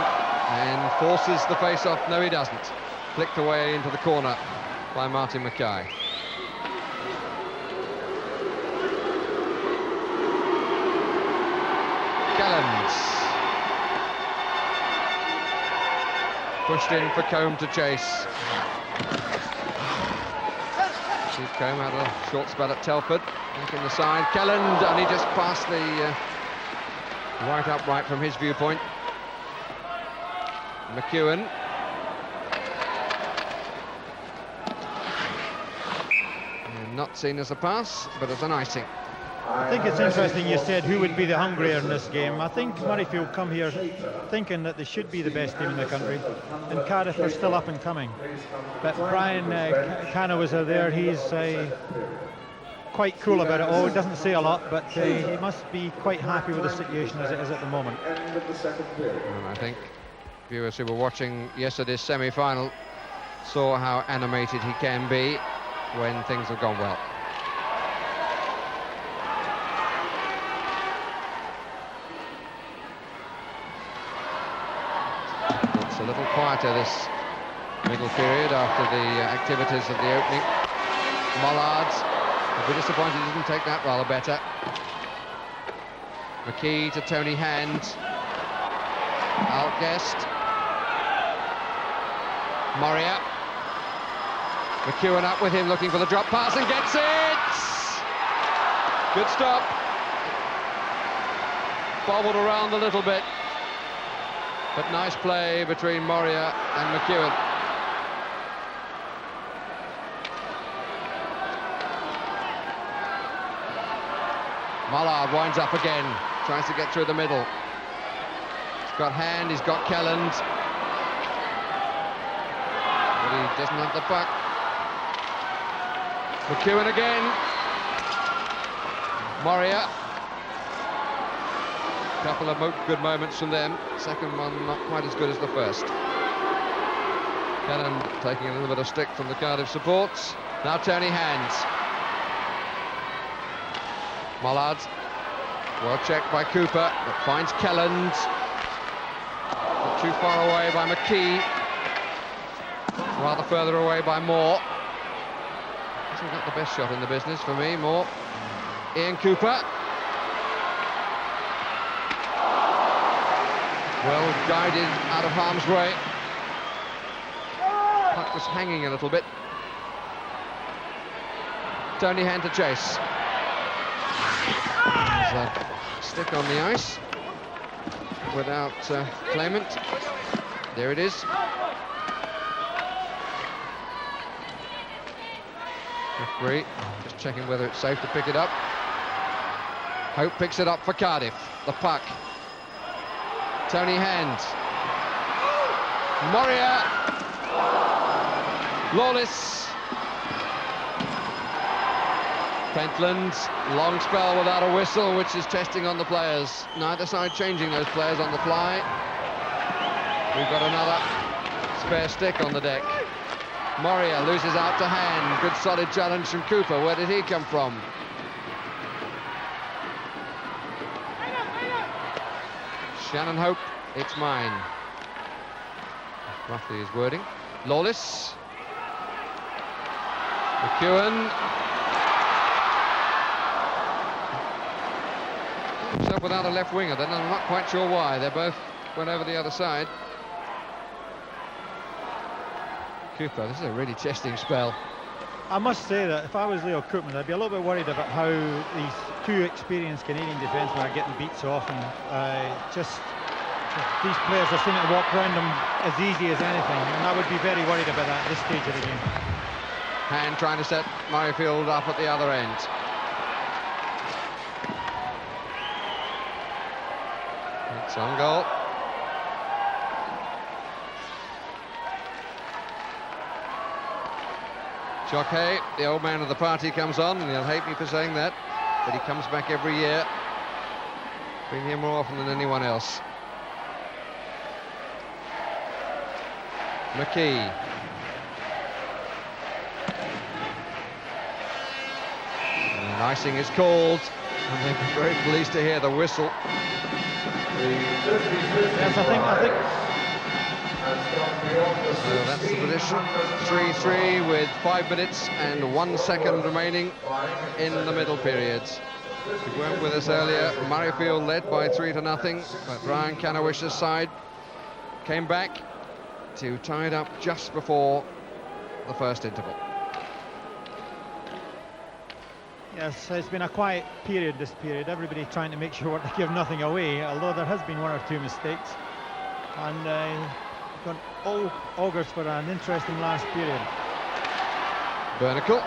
and forces the face-off. No, he doesn't. Flicked away into the corner by Martin Mackay. Gallants. Pushed in for Combe to chase. Steve Combe had a short spell at Telford. Back in the side. Kelland, and he just passed the right upright from his viewpoint. McEwen. Not seen as a pass, but as an icing. I think it's interesting you said who would be the hungrier in this game. I think Murrayfield come here thinking that they should be the best team in the country, and Cardiff are still up and coming. But Brian Cano is there. He's quite cool about it all. He doesn't say a lot, but he must be quite happy with the situation as it is at the moment. And I think viewers who were watching yesterday's semi-final saw how animated he can be when things have gone well. It's a little quieter this middle period after the activities of the opening. Mollards, I'll be disappointed he didn't take that rather better. McKee to Tony Hand. Outguest. Moria. McEwen up with him, looking for the drop pass and gets it! Good stop. Bobbled around a little bit. But nice play between Moria and McEwen. Mollard winds up again, tries to get through the middle. He's got Hand, he's got Kelland. But he doesn't have the puck. McEwen again. Moria. Couple of good moments from them. Second one not quite as good as the first. Cannon taking a little bit of stick from the Cardiff supports. Now Tony Hands. Mollard. Well checked by Cooper, but finds Kelland. Not too far away by McKee. Rather further away by Moore. Isn't that the best shot in the business for me, Moore? Ian Cooper. Well guided out of harm's way. Puck was hanging a little bit. Tony Hand to chase. There's a stick on the ice without claimant. There it is. Referee just checking whether it's safe to pick it up. Hope picks it up for Cardiff. The puck. Tony Hand. Moria. Lawless. Pentland, long spell without a whistle, which is testing on the players. Neither side changing those players on the fly. We've got another spare stick on the deck. Moria loses out to Hand. Good solid challenge from Cooper. Where did he come from? Shannon Hope, it's mine. Roughly his wording. Lawless. McEwen. Himself without a left winger then, I'm not quite sure why. They both went over the other side. Cooper, this is a really testing spell. I must say that if I was Leo Koopman, I'd be a little bit worried about how these two experienced Canadian defensemen are getting beat so often. These players are seeming to walk around them as easy as anything, and I would be very worried about that at this stage of the game. Hand trying to set Murrayfield up at the other end. It's on goal. Jockey, the old man of the party, comes on, and he'll hate me for saying that, but he comes back every year. Been here more often than anyone else. McKee. And icing is called, and they've been very pleased to hear the whistle. Yes, I think. So that's the position. 3-3 with 5 minutes and 1 second remaining in the middle periods. If you weren't with us earlier, Murrayfield led by 3-0, but Brian Canowish's side came back to tie it up just before the first interval. Yes, it's been a quiet period, this period. Everybody trying to make sure they give nothing away, although there has been 1 or 2 mistakes. And got all augurs for an interesting last period. Bernicle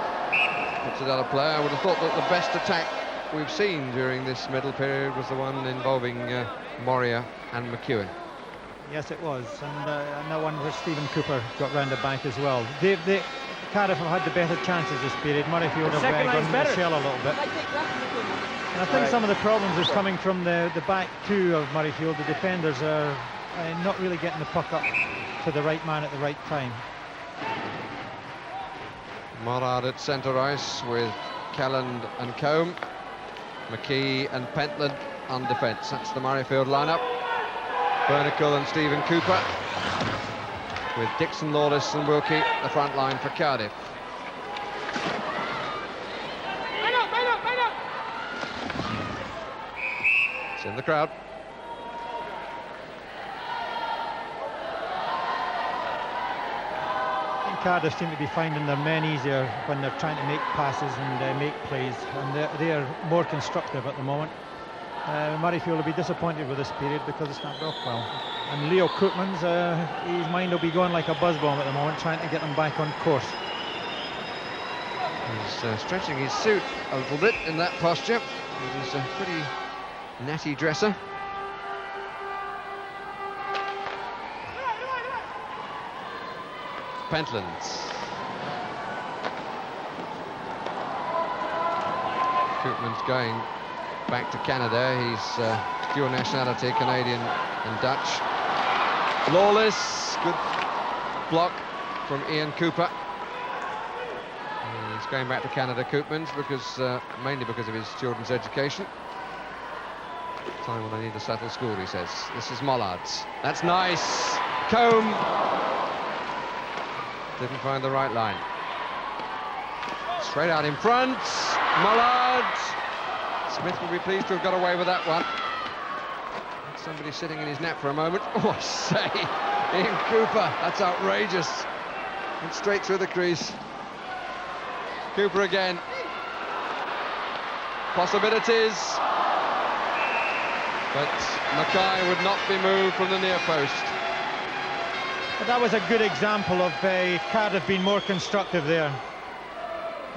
puts it out of play. I would have thought that the best attack we've seen during this middle period was the one involving Moria and McEwen. Yes, it was, and that one where Stephen Cooper got round the back as well. Cardiff have had the better chances this period. Murrayfield have gone in the shell a little bit. And I think some of the problems is coming from the back two of Murrayfield. The defenders are not really getting the puck up to the right man at the right time. Mollard at centre ice with Kelland and Combe. McKee and Pentland on defence. That's the Murrayfield lineup. Bernicle and Stephen Cooper, with Dixon, Lawless and Wilkie the front line for Cardiff. It's in the crowd. I think Cardiff seem to be finding their men easier when they're trying to make passes and make plays, and they are more constructive at the moment. Murrayfield will be disappointed with this period because it's not off well. And Leo Koopman's, his mind will be going like a buzz bomb at the moment, trying to get them back on course. He's stretching his suit a little bit in that posture. He's a pretty natty dresser. Pentland. Koopman's going back to Canada. He's dual nationality, Canadian and Dutch. Lawless, good block from Ian Cooper. He's going back to Canada, Koopmans, mainly because of his children's education. Time when they need to settle school, he says. This is Mollards. That's nice. Combe. Didn't find the right line. Straight out in front. Mollards. Smith will be pleased to have got away with that one. Somebody sitting in his net for a moment. Oh, I say, Ian Cooper. That's outrageous. And straight through the crease. Cooper again. Possibilities. But Mackay would not be moved from the near post. But that was a good example of Cardiff being more constructive there.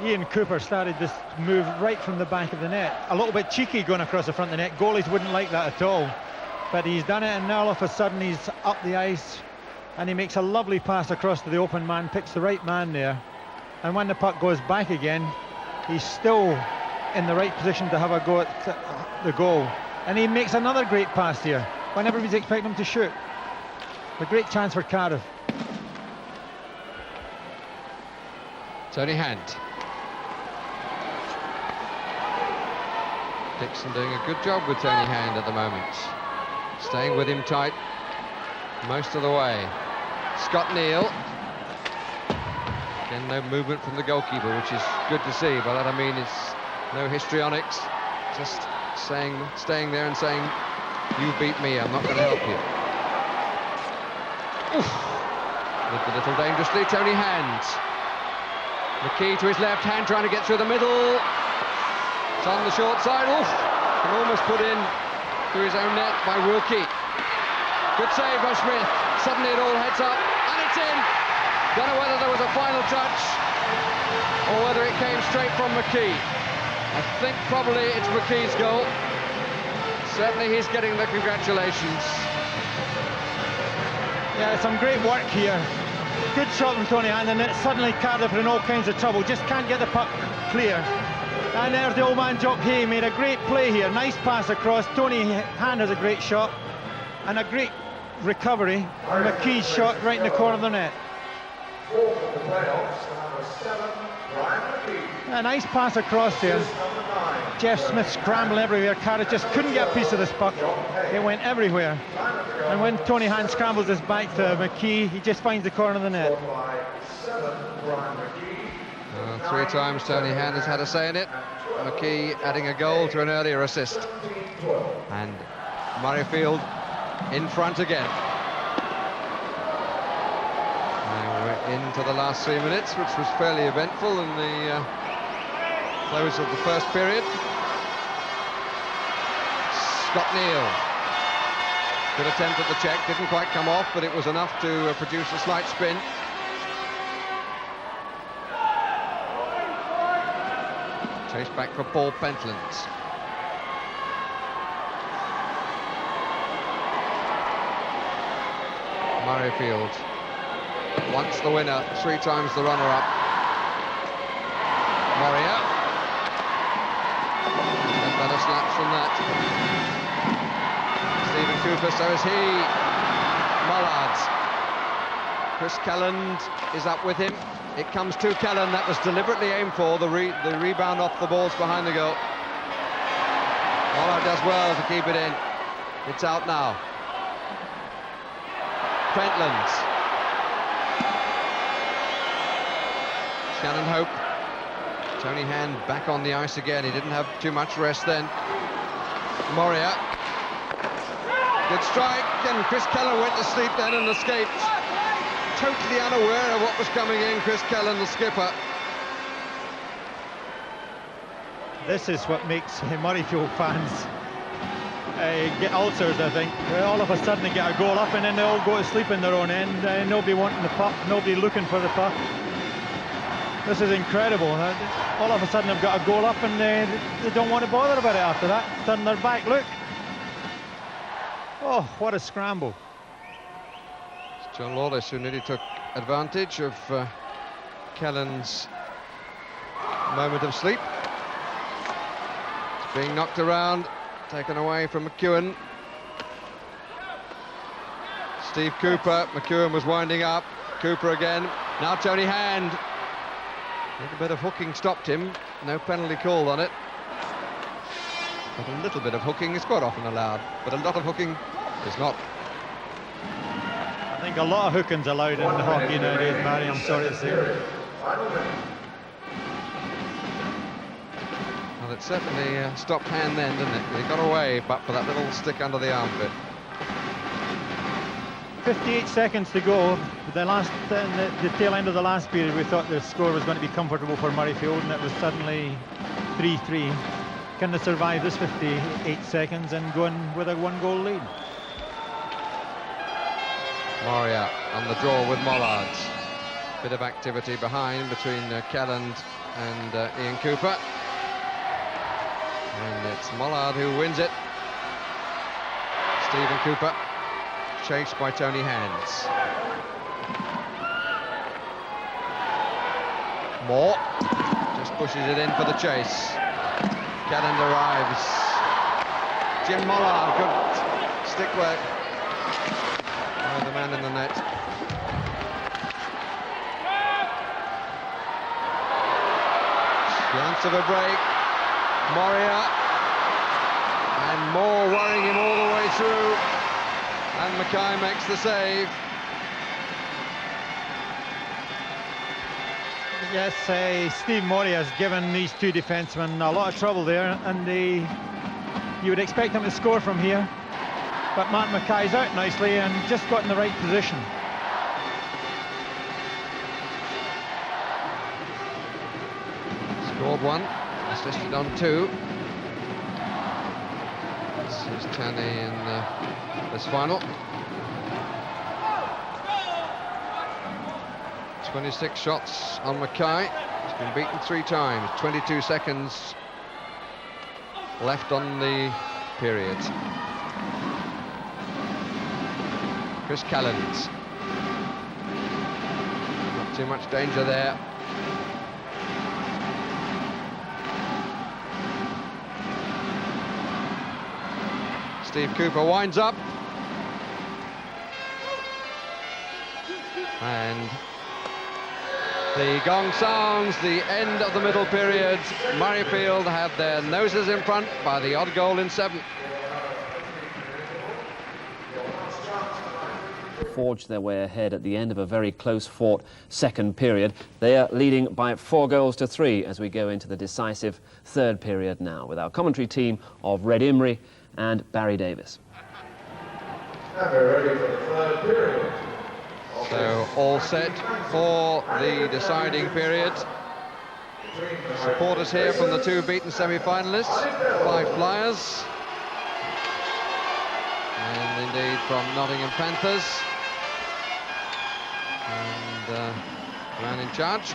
Ian Cooper started this move right from the back of the net. A little bit cheeky going across the front of the net. Goalies wouldn't like that at all. But he's done it, and now all of a sudden he's up the ice. And he makes a lovely pass across to the open man, picks the right man there. And when the puck goes back again, he's still in the right position to have a go at the goal. And he makes another great pass here, when everybody's expecting him to shoot. A great chance for Cardiff. Tony Hand. Dixon doing a good job with Tony Hand at the moment. Staying with him tight most of the way. Scott Neal. Again, no movement from the goalkeeper, which is good to see. By that I mean it's no histrionics. Just staying there and saying, you beat me, I'm not going to help you. Oof. Looked a little dangerously, Tony Hand. McKee to his left hand, trying to get through the middle. It's on the short side. Oof. And almost put in through his own net by Wilkie. Good save by Smith. Suddenly it all heads up, and it's in. Don't know whether there was a final touch or whether it came straight from McKee. I think probably it's McKee's goal. Certainly he's getting the congratulations. Yeah, some great work here. Good shot from Tony Hand, and then suddenly Cardiff are in all kinds of trouble. Just can't get the puck clear. And there's the old man Jock Hay, made a great play here. Nice pass across. Tony Hand has a great shot and a great recovery. And McKee's shot right in the corner of the net. A nice pass across there. Jeff Smith scrambling everywhere. Cardiff just couldn't get a piece of this puck. It went everywhere. And when Tony Hand scrambles this back to McKee, he just finds the corner of the net. 3 times Tony Hand has had a say in it. McKee adding a goal to an earlier assist. And Murrayfield in front again. Now we're into the last 3 minutes, which was fairly eventful in the close of the first period. Scott Neal. Good attempt at the check, didn't quite come off, but it was enough to produce a slight spin. Chase back for Paul Pentland. Murrayfield. Once the winner, 3 times the runner-up. Moria. And better snaps from that. Stephen Cooper, so is he. Mollards. Chris Kelland is up with him. It comes to Kelland. That was deliberately aimed for. The rebound off the balls behind the goal. Mollard does well to keep it in. It's out now. Pentland. Shannon Hope. Tony Hand back on the ice again. He didn't have too much rest then. Moria. Good strike, and Chris Kelland went to sleep then and escaped. Totally unaware of what was coming in, Chris Kelland, the skipper. This is what makes Murrayfield fans get ulcers, I think. All of a sudden they get a goal up and then they all go to sleep in their own end. Nobody wanting the puck, nobody looking for the puck. This is incredible. All of a sudden they've got a goal up and they don't want to bother about it after that. Turn their back, look. Oh, what a scramble. It's John Lawless who nearly took advantage of Kelland's moment of sleep. being knocked around, taken away from McEwen. Steve Cooper, McEwen was winding up. Cooper again, now Tony Hand. A little bit of hooking stopped him, no penalty called on it. But a little bit of hooking is quite often allowed, but a lot of hooking is not. I think a lot of hooking's allowed in the hockey nowadays, Barry, I'm sorry to say. Well, it certainly stopped Hand then, didn't it? He got away, but for that little stick under the armpit. 58 seconds to go. The tail end of the last period, we thought the score was going to be comfortable for Murrayfield, and it was suddenly 3-3. Can they survive this 58 seconds and go in with a 1-goal lead? Moria on the draw with Mollard. Bit of activity behind between Kelland and Ian Cooper. And it's Mollard who wins it. Stephen Cooper, chased by Tony Hands. Moore just pushes it in for the chase. Kelland arrives. Jim Mollard, good stick work. Oh, the man in the net. Chance of a break. Moria. And Moore worrying him all the way through. And Mackay makes the save. Yes, Steve Moria has given these two defensemen a lot of trouble there, and you would expect them to score from here. But Matt Mackay's out nicely and just got in the right position. Scored one, assisted on two. This is Tanny in this final. 26 shots on Mackay. He's been beaten 3 times. 22 seconds left on the period. Chris Calland. Not too much danger there. Steve Cooper winds up. And the gong sounds, the end of the middle period. Murrayfield have their noses in front by the odd goal in 7. Forged their way ahead at the end of a very close-fought second period. They are leading by 4-3 as we go into the decisive third period now, with our commentary team of Red Imrie and Barry Davis. And we're ready for the third period. So all set for the deciding period. Supporters here from the 2 beaten semi-finalists, 5 Flyers, and indeed from Nottingham Panthers. And the man in charge,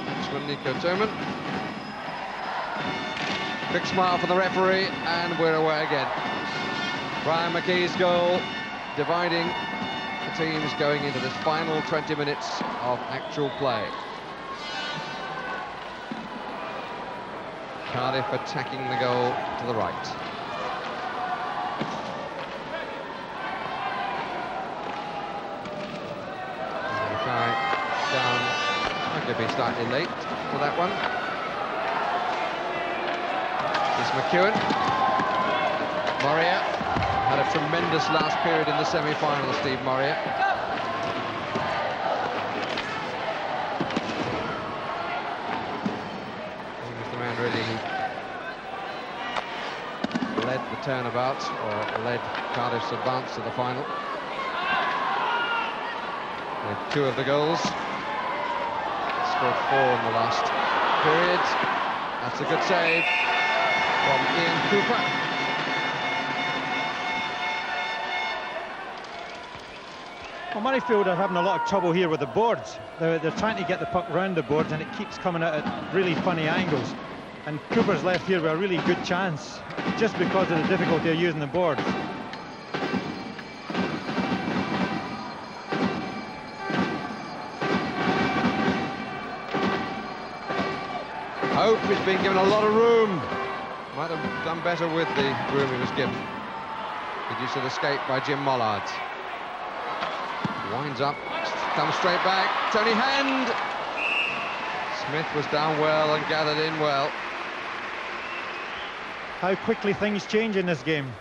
Maxwell Nico Thurman. Quick smile from the referee, and we're away again. Brian McKee's goal, dividing the teams going into this final 20 minutes of actual play. Cardiff attacking the goal to the right. Mackay down, I could be slightly late for that one. It's McEwen. Moria had a tremendous last period in the semi-final, Steve Moria. He was the man really who led the turnabout, or led Cardiff's advance to the final. With 2 of the goals. Scored 4 in the last period. That's a good save from Ian Cooper. Well, Murrayfield are having a lot of trouble here with the boards. They're trying to get the puck round the boards, and it keeps coming out at really funny angles. And Cooper's left here with a really good chance, just because of the difficulty of using the boards. Hope has been given a lot of room. Might have done better with the room he was given. Good use of escape by Jim Mollard. Winds up, comes straight back. Tony Hand. Smith was down well and gathered in well. How quickly things change in this game.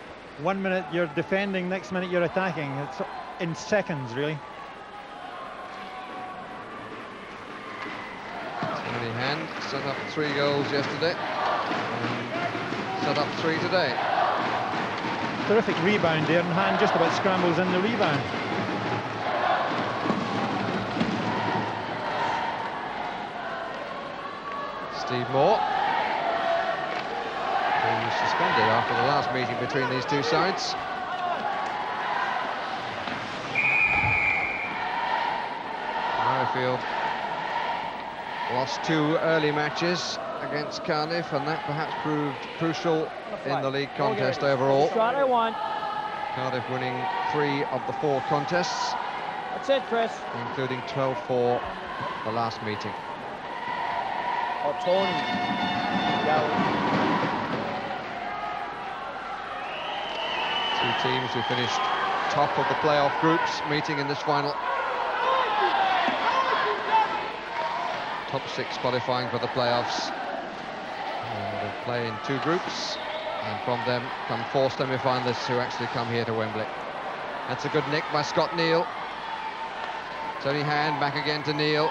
1 minute you're defending, next minute you're attacking. It's in seconds, really. Tony Hand set up 3 goals yesterday and set up 3 today. Terrific rebound there, and Hand just about scrambles in the rebound. Steve Moore, who was suspended after the last meeting between these two sides. Murrayfield lost 2 early matches against Cardiff, and that perhaps proved crucial in the league contest overall. Shot I want. Cardiff winning 3 of the 4 contests, That's it, Chris. including 12-4 the last meeting. Oh, Tony. Two teams who finished top of the playoff groups meeting in this final. Top 6 qualifying for the playoffs. And they'll play in 2 groups, and from them come 4 semi-finalists who actually come here to Wembley. That's a good nick by Scott Neal. Tony Hand back again to Neal.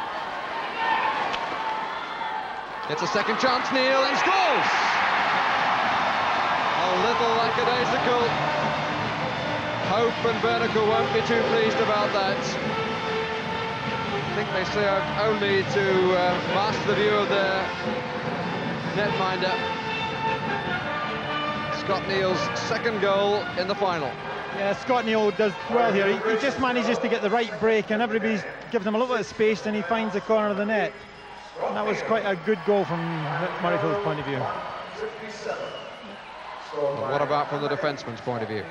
It's a second chance, Neal, and scores! A little lackadaisical. Hope and Bernacle won't be too pleased about that. I think they served only to mask the view of their netminder. Scott Neal's second goal in the final. Yeah, Scott Neal does well here. He just manages to get the right break, and everybody gives him a little bit of space, and he finds the corner of the net. And that was quite a good goal from Murrayfield's point of view. But what about from the defenceman's point of view?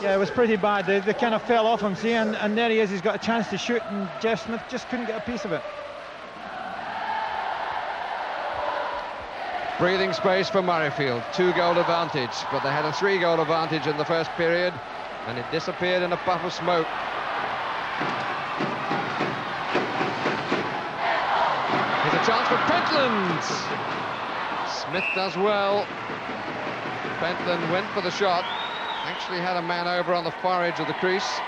Yeah, it was pretty bad. They kind of fell off him, see, and there he is. He's got a chance to shoot, and Jeff Smith just couldn't get a piece of it. Breathing space for Murrayfield, 2-goal advantage, but they had a 3-goal advantage in the first period, and it disappeared in a puff of smoke. Here's a chance for Pentland. Smith does well. Pentland went for the shot, actually had a man over on the far edge of the crease.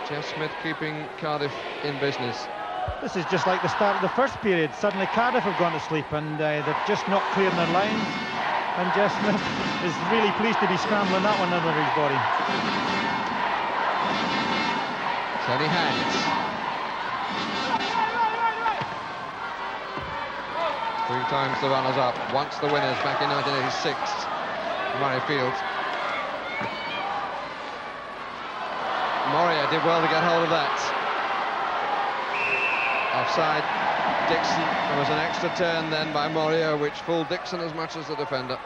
Jeff Smith keeping Cardiff in business. This is just like the start of the first period. Suddenly Cardiff have gone to sleep, and they're just not clearing their lines. And Jeff Smith is really pleased to be scrambling that one under his body. Tony Hand. 3 times the runners-up, once the winners back in 1986. Murrayfield. Moria did well to get hold of that. Offside Dixon. There was an extra turn then by Moria, which fooled Dixon as much as the defender.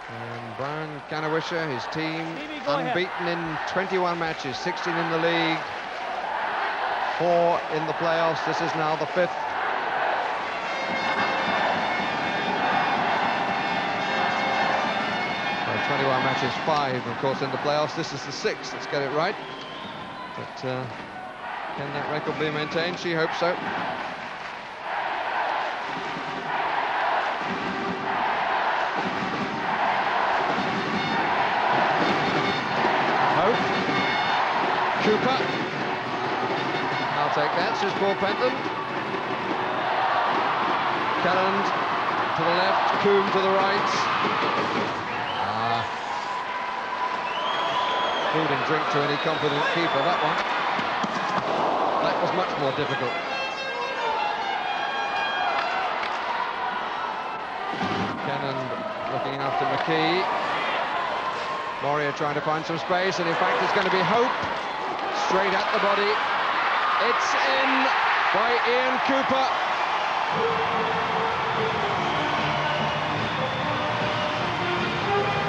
And Brian Canawisha, his team, unbeaten in 21 matches, 16 in the league, 4 in the playoffs. This is now the 5th. So 21 matches, 5, of course, in the playoffs. This is the 6th. Let's get it right. But can that record be maintained? She hopes so. Hope. Cooper. I'll take that, says Paul Pentland. Calland to the left, Coombe to the right. Food and drink to any confident keeper, that one. That was much more difficult. Cannon looking after McKee. Moria trying to find some space, and in fact it's going to be Hope. Straight at the body. It's in by Ian Cooper.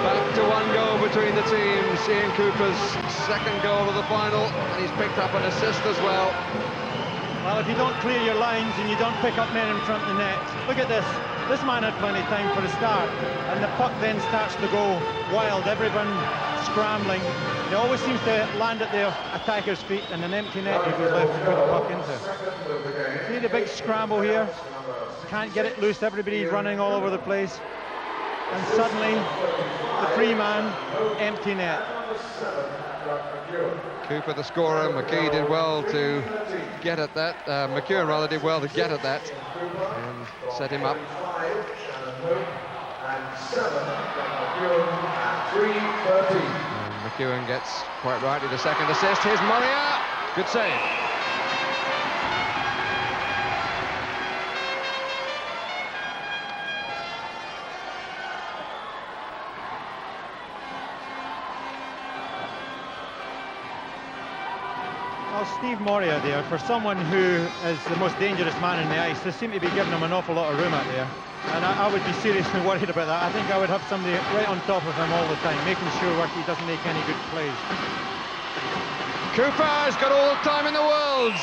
Back to 1 goal between the teams. Ian Cooper's second goal of the final, and he's picked up an assist as well. Well, if you don't clear your lines and you don't pick up men in front of the net, look at this. This man had plenty of time for a start, and the puck then starts to go wild. Everyone scrambling. It always seems to land at the attacker's feet, and an empty net he was left to put the puck into. See the big scramble here? Can't get it loose. Everybody's running all over the place. And suddenly, the free man, empty net. Cooper the scorer. McKee did well to get at that. McEwen rather did well to get at that and set him up. And 7 McEwen at 3:13. McEwen gets quite rightly the second assist. Here's Murray. Good save. Well, Steve Moria there, for someone who is the most dangerous man in the ice, they seem to be giving him an awful lot of room out there. And I would be seriously worried about that. I think I would have somebody right on top of him all the time, making sure he doesn't make any good plays. Cooper's got all the time in the world.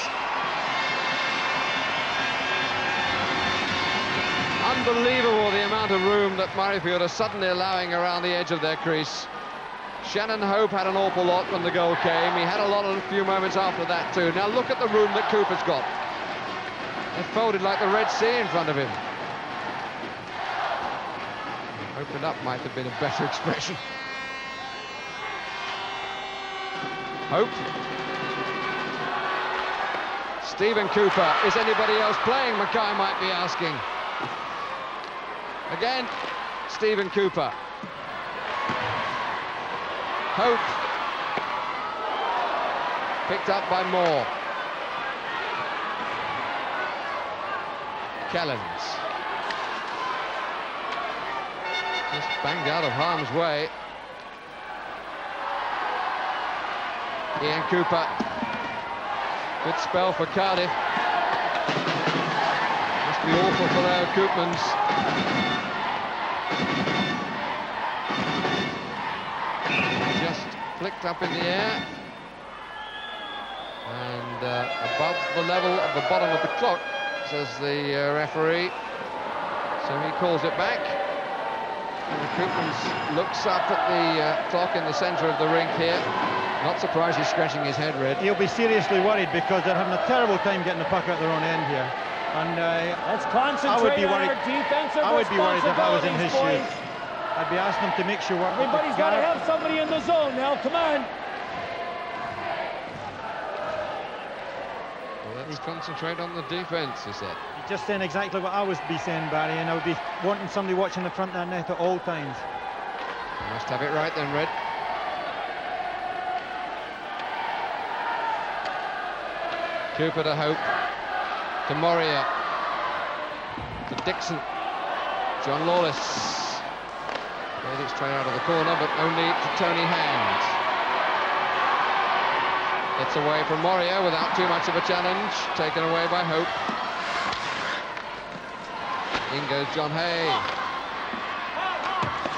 Unbelievable the amount of room that Murrayfield are suddenly allowing around the edge of their crease. Shannon Hope had an awful lot when the goal came. He had a few moments after that too. Now look at the room that Cooper's got. They're folded like the Red Sea in front of him. Open up might have been a better expression. Hope. Stephen Cooper. Is anybody else playing? Mackay might be asking. Again, Stephen Cooper. Hope. Picked up by Moore. Kellens. Just banged out of harm's way. Ian Cooper. Good spell for Cardiff. Must be awful for their Koopmans. Just flicked up in the air. And above the level of the bottom of the clock, says the referee. So he calls it back. And the Koopmans looks up at the clock in the centre of the rink here. Not surprised he's scratching his head, Red. He'll be seriously worried because they're having a terrible time getting the puck out their own end here. And let's concentrate on our defensive I would be worried if I was in his boys. shoes. I'd be asking him to make sure what Everybody's got to have somebody in the zone now. Come on. Well, let's concentrate on the defence, he said. He's just saying exactly what I would be saying, Barry, and I would be wanting somebody watching the front of that net at all times. You must have it right then, Red. Cooper to Hope, to Moria, to Dixon, John Lawless. Made it straight out of the corner, but only to Tony Hand. It's away from Moria without too much of a challenge, taken away by Hope. In goes John Hay.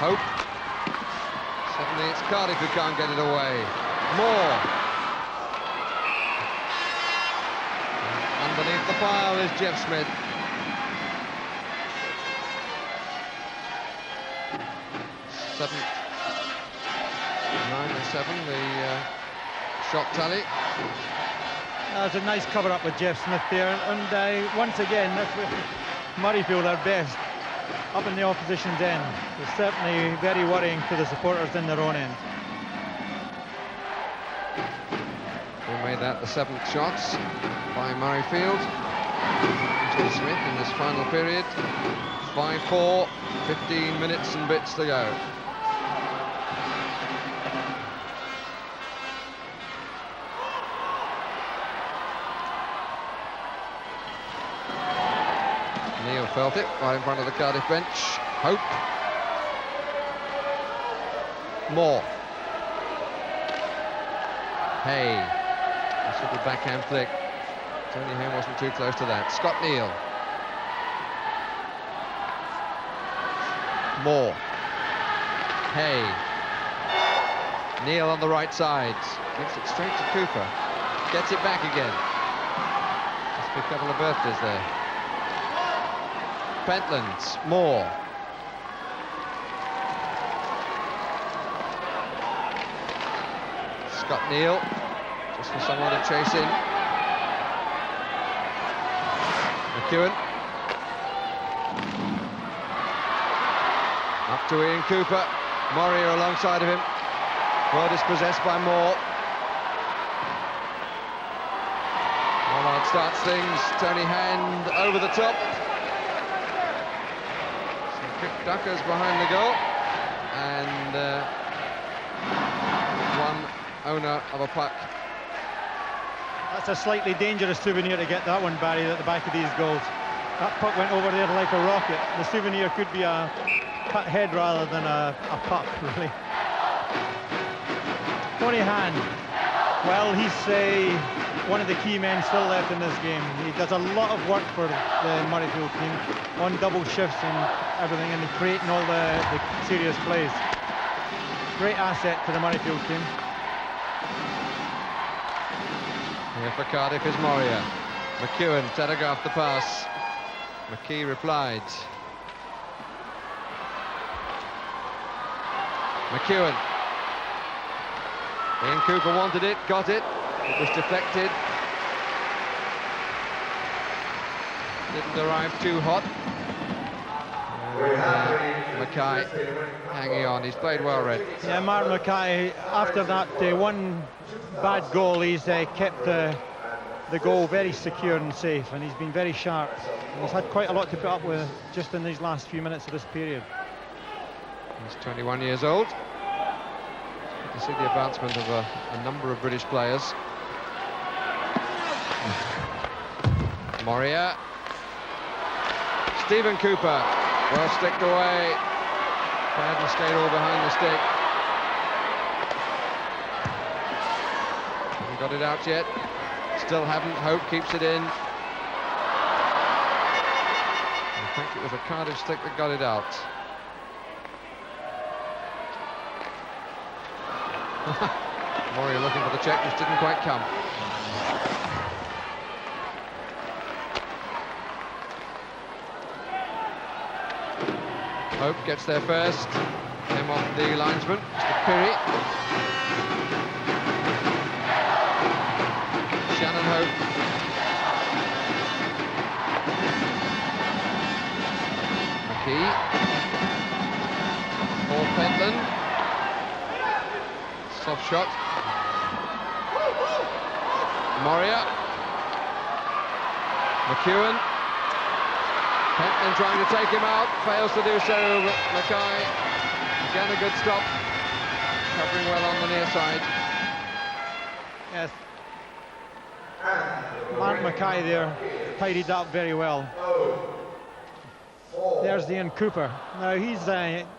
Hope. Suddenly it's Cardiff who can't get it away. Moore. Underneath the pile is Jeff Smith. Seventh, 9-7, the shot tally. That was a nice cover-up with Jeff Smith there, and once again, that's Murrayfield are best up in the opposition's end. It's certainly very worrying to the supporters in their own end. We made that the 7th shots by Murrayfield. Jeff Smith in this final period. 5-4, 15 minutes and bits to go. Neil felt it right in front of the Cardiff bench. Hope. Moore. Hay. This little backhand flick. Tony Hay wasn't too close to that. Scott Neal. Moore. Hay. Neal on the right side. Gives it straight to Cooper. Gets it back again. Just a couple of birthdays there. Pentland, Moore. Scott Neal, just for someone to chase in. McEwen. Up to Ian Cooper. Moria alongside of him. Well dispossessed by Moore. Mollard starts things. Tony Hand over the top. Some quick duckers behind the goal. And one owner of a puck. That's a slightly dangerous souvenir to get that one, Barry, at the back of these goals. That puck went over there like a rocket. The souvenir could be a cut head rather than a puck, really. Tony Hand, well, he's one of the key men still left in this game. He does a lot of work for the Murrayfield team on double shifts and everything, and creating all the serious plays. Great asset to the Murrayfield team. Here for Cardiff is Moria. McEwen telegraphed the pass. McKee replied. McEwen. Ian Cooper wanted it, got it. It was deflected. Didn't arrive too hot. Mackay hanging on. He's played well, Red. Yeah, Martin Mackay, after that one bad goal, he's kept the goal very secure and safe, and he's been very sharp. And he's had quite a lot to put up with just in these last few minutes of this period. He's 21 years old. You can see the advancement of a number of British players. Moria. Stephen Cooper. Well sticked away. Hadn't stayed all behind the stick. Haven't got it out yet. Still haven't. Hope keeps it in. I think it was a Cardiff stick that got it out. Moria looking for the check, which didn't quite come. Hope gets there first. Came off the linesman, Mr. Pirry. Shannon Hope. McKee. Paul Pentland. Soft shot. Moria. McEwen. Pentland trying to take him out, fails to do so, but Mackay, again a good stop, covering well on the near side. Yes. Mark Mackay there, tidied up very well. There's Ian Cooper. Now he's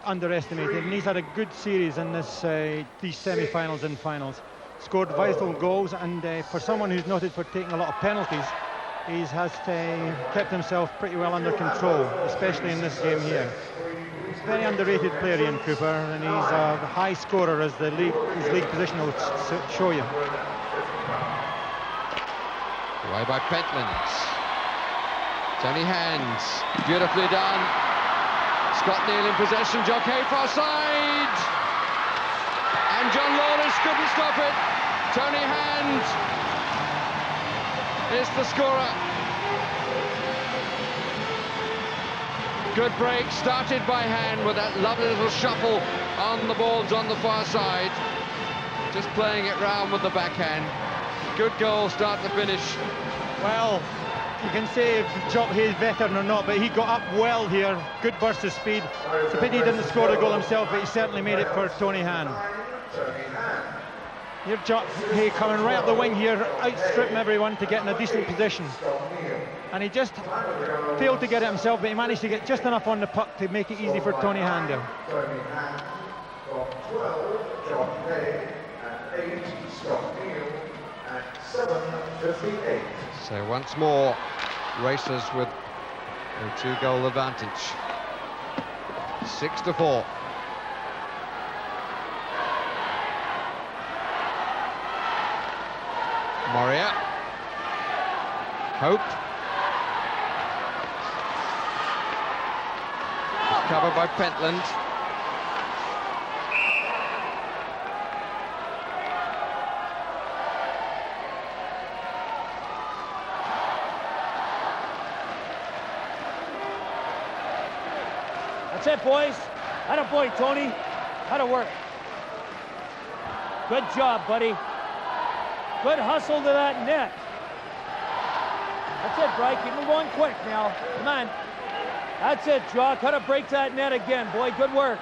underestimated, and he's had a good series in these semi-finals and finals. Scored vital goals, and for someone who's noted for taking a lot of penalties, he has kept himself pretty well under control, especially in this game here. Very underrated player, Ian Cooper, and he's a high scorer, as his league position will show you. Away by Pentland. Tony Hands, beautifully done. Scott Neal in possession, Jockey far side. And John Lawless couldn't stop it. Tony Hands is the scorer. Good break, started by Hand with that lovely little shuffle on the boards on the far side. Just playing it round with the backhand. Good goal, start to finish. Well, you can say if Jock Hayes veteran or not, but he got up well here. Good burst of speed. It's a pity he didn't score the goal himself, but he certainly made it for Tony Hand. Here Jock Hay coming right up the wing here, outstripping everyone to get in a decent position. And he just failed to get it himself, but he managed to get just enough on the puck to make it easy for Tony Hand there. Tony Hand got 12, John Hay, and 8, Scott Neal, and 7:58. So once more, Racers with a 2-goal advantage. 6-4. Moria. Hope. cover by Pentland. That's it, boys. Attaboy, Tony. How'd it work? Good job, buddy. Good hustle to that net. That's it, Bry. Keep them going quick now. Come on. That's it, Jock. How to break that net again, boy. Good work.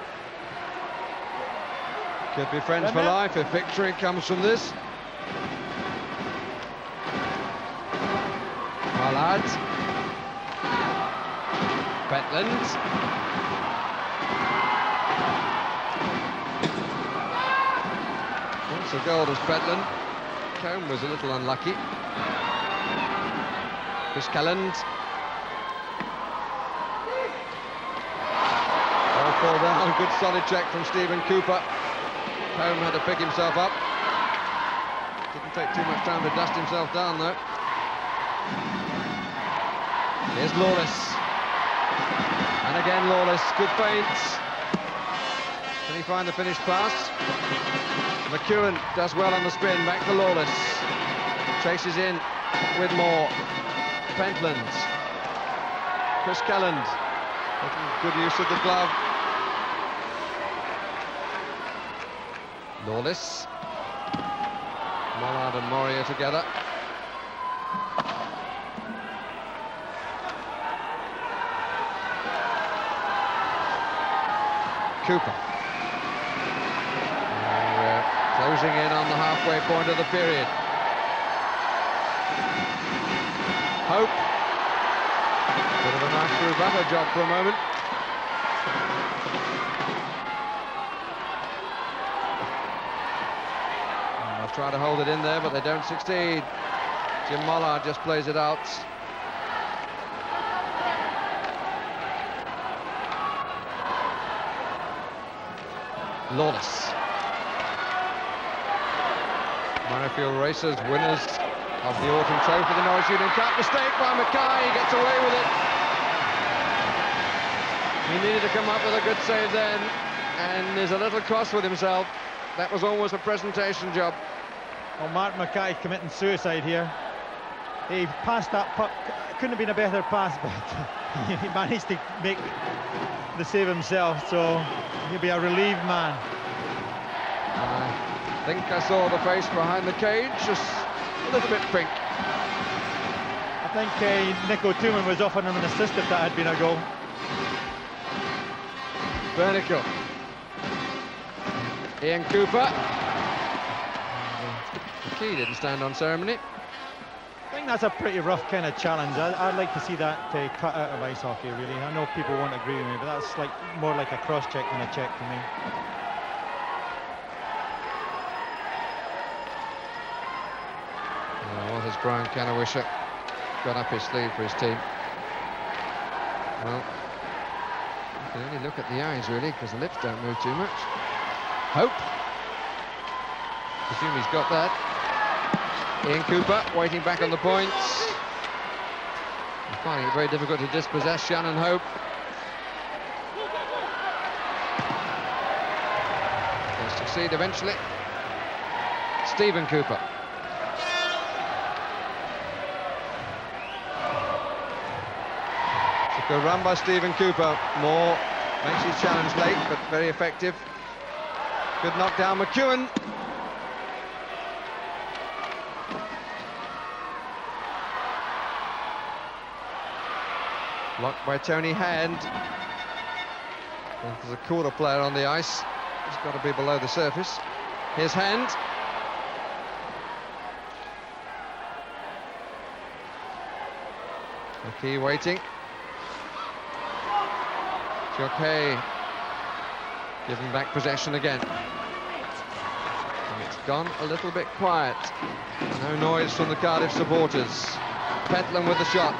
Could be friends for life if victory comes from this. Mallard. Pentland. Once a goal as Pentland. Combe was a little unlucky. Chris Calland. Ball fall down. Good solid check from Stephen Cooper. Combe had to pick himself up. Didn't take too much time to dust himself down though. Here's Lawless. And again Lawless. Good feints. Can he find the finished pass? McEwen does well on the spin. Back to Lawless. Chases in with more. Pentland. Chris Calland. Good use of the glove. Lawless. Mollard and Moria together. Cooper. And we're closing in on the halfway point of the period. Hope. Bit of a nice through butter job for a moment. They'll try to hold it in there, but they don't succeed. Jim Mollard just plays it out. Lawless. Murrayfield Racers, winners of the Autumn Trophy, the Norwich Union Cup. Mistake by Mackay, he gets away with it. He needed to come up with a good save then, and is a little cross with himself. That was almost a presentation job. Well, Mark Mackay committing suicide here. He passed that puck. Couldn't have been a better pass, but he managed to make the save himself, so he'll be a relieved man. I think I saw the face behind the cage, just a little bit pink. I think Nico Tooman was offering him an assist if that had been a goal. Bernicle. Ian Cooper. The key didn't stand on ceremony. I think that's a pretty rough kind of challenge. I'd like to see that cut out of ice hockey, really. I know people won't agree with me, but that's like more like a cross-check than a check to me. What has Brian Canawisha got up his sleeve for his team? Well, you can only look at the eyes, really, because the lips don't move too much. Hope. Presume he's got that. Ian Cooper waiting back on the points. I'm finding it very difficult to dispossess Shannon Hope. He'll succeed eventually. Stephen Cooper. It's a good run by Stephen Cooper. Moore makes his challenge late, but very effective. Good knockdown, McEwen. Blocked by Tony Hand. There's a quarter player on the ice. He's got to be below the surface. Here's Hand. McKee waiting. Jockey giving back possession again. And it's gone a little bit quiet. No noise from the Cardiff supporters. Pentland with the shot.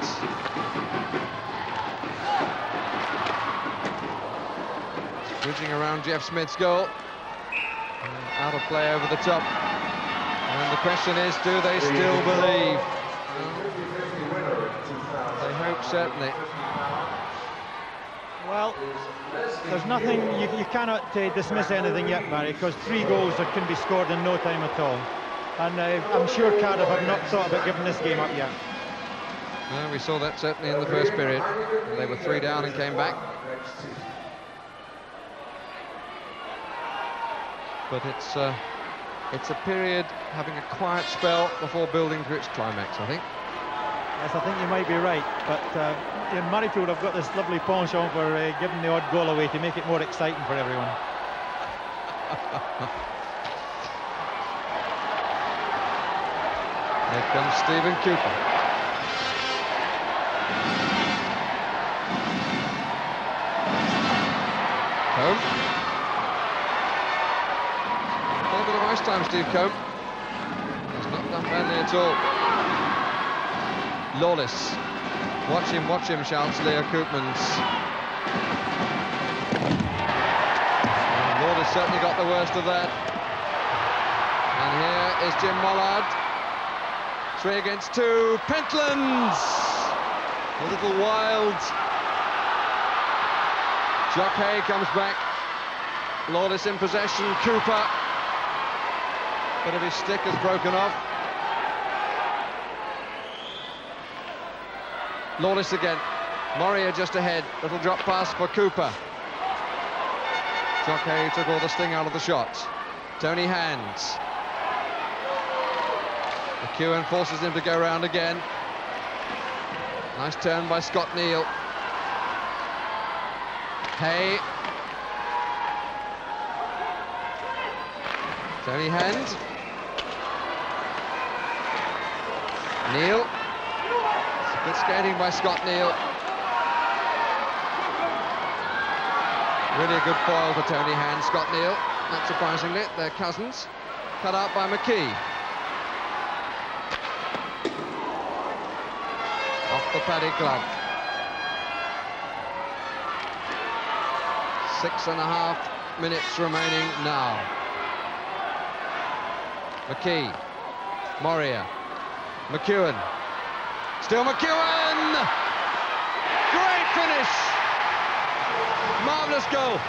Bridging around Jeff Smith's goal. Out of play over the top. And the question is, do they still believe? They hope, certainly. Well, there's nothing, you cannot dismiss anything yet, Barry, because 3 goals that can be scored in no time at all. And I'm sure Cardiff have not thought about giving this game up yet. No, we saw that certainly in the first period. They were 3 down and came back. But it's a period having a quiet spell before building to its climax, I think. Yes, I think you might be right. But in Murrayfield, I've got this lovely penchant for giving the odd goal away to make it more exciting for everyone. Here comes Stephen Cooper. Combe. A little bit of ice time, Steve Combe. He's not done badly at all. Lawless. Watch him, shouts Leo Koopmans. Lawless certainly got the worst of that. And here is Jim Mollard. 3 against 2. Pentlands! A little wild. Jock Hay comes back. Lawless in possession. Cooper. Bit of his stick has broken off. Lawless again. Moria just ahead. Little drop pass for Cooper. Jock Hay took all the sting out of the shot. Tony Hands. McEwen forces him to go round again. Nice turn by Scott Neal. Hay. Tony Hand. Neal. Good skating by Scott Neal. Really a good foil for Tony Hand. Scott Neal, not surprisingly, they're cousins. Cut out by McKee. Off the padded glove. 6.5 minutes remaining now. McKee. Moria. McEwen. Still McEwen! Great finish! Marvellous goal.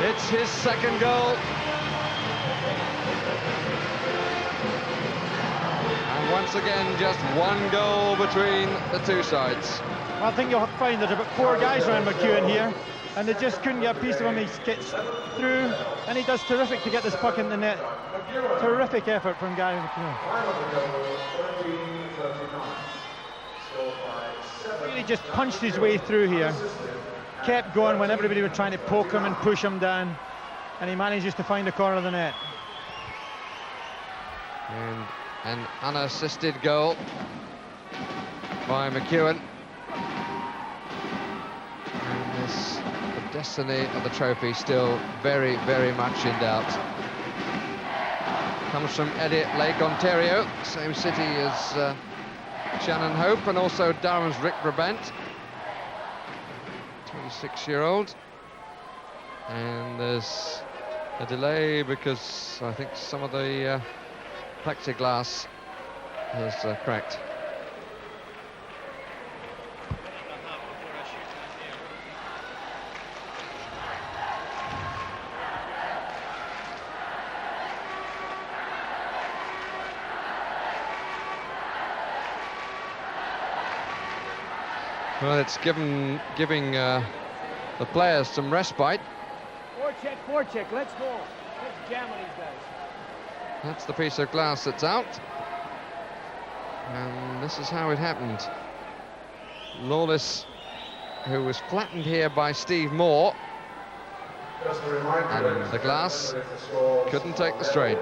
It's his second goal. And once again, just 1 goal between the 2 sides. Well, I think you'll find there's about 4 guys around McEwen here, and they just couldn't get a piece of him. He gets through, and he does terrific to get this puck in the net. Terrific effort from Gary McEwen. Really just punched his way through here. Kept going when everybody was trying to poke him and push him down, and he manages to find the corner of the net. And an unassisted goal by McEwen. And this, the destiny of the trophy still very, very much in doubt. Comes from Elliott Lake, Ontario, same city as Shannon Hope, and also Durham's Rick Brabant, 26-year-old. And there's a delay because I think some of the plexiglass has cracked. Well, it's giving the players some respite. Forecheck, let's go. Let's jam on these guys. That's the piece of glass that's out. And this is how it happened. Lawless, who was flattened here by Steve Moore, and the glass couldn't take the strain.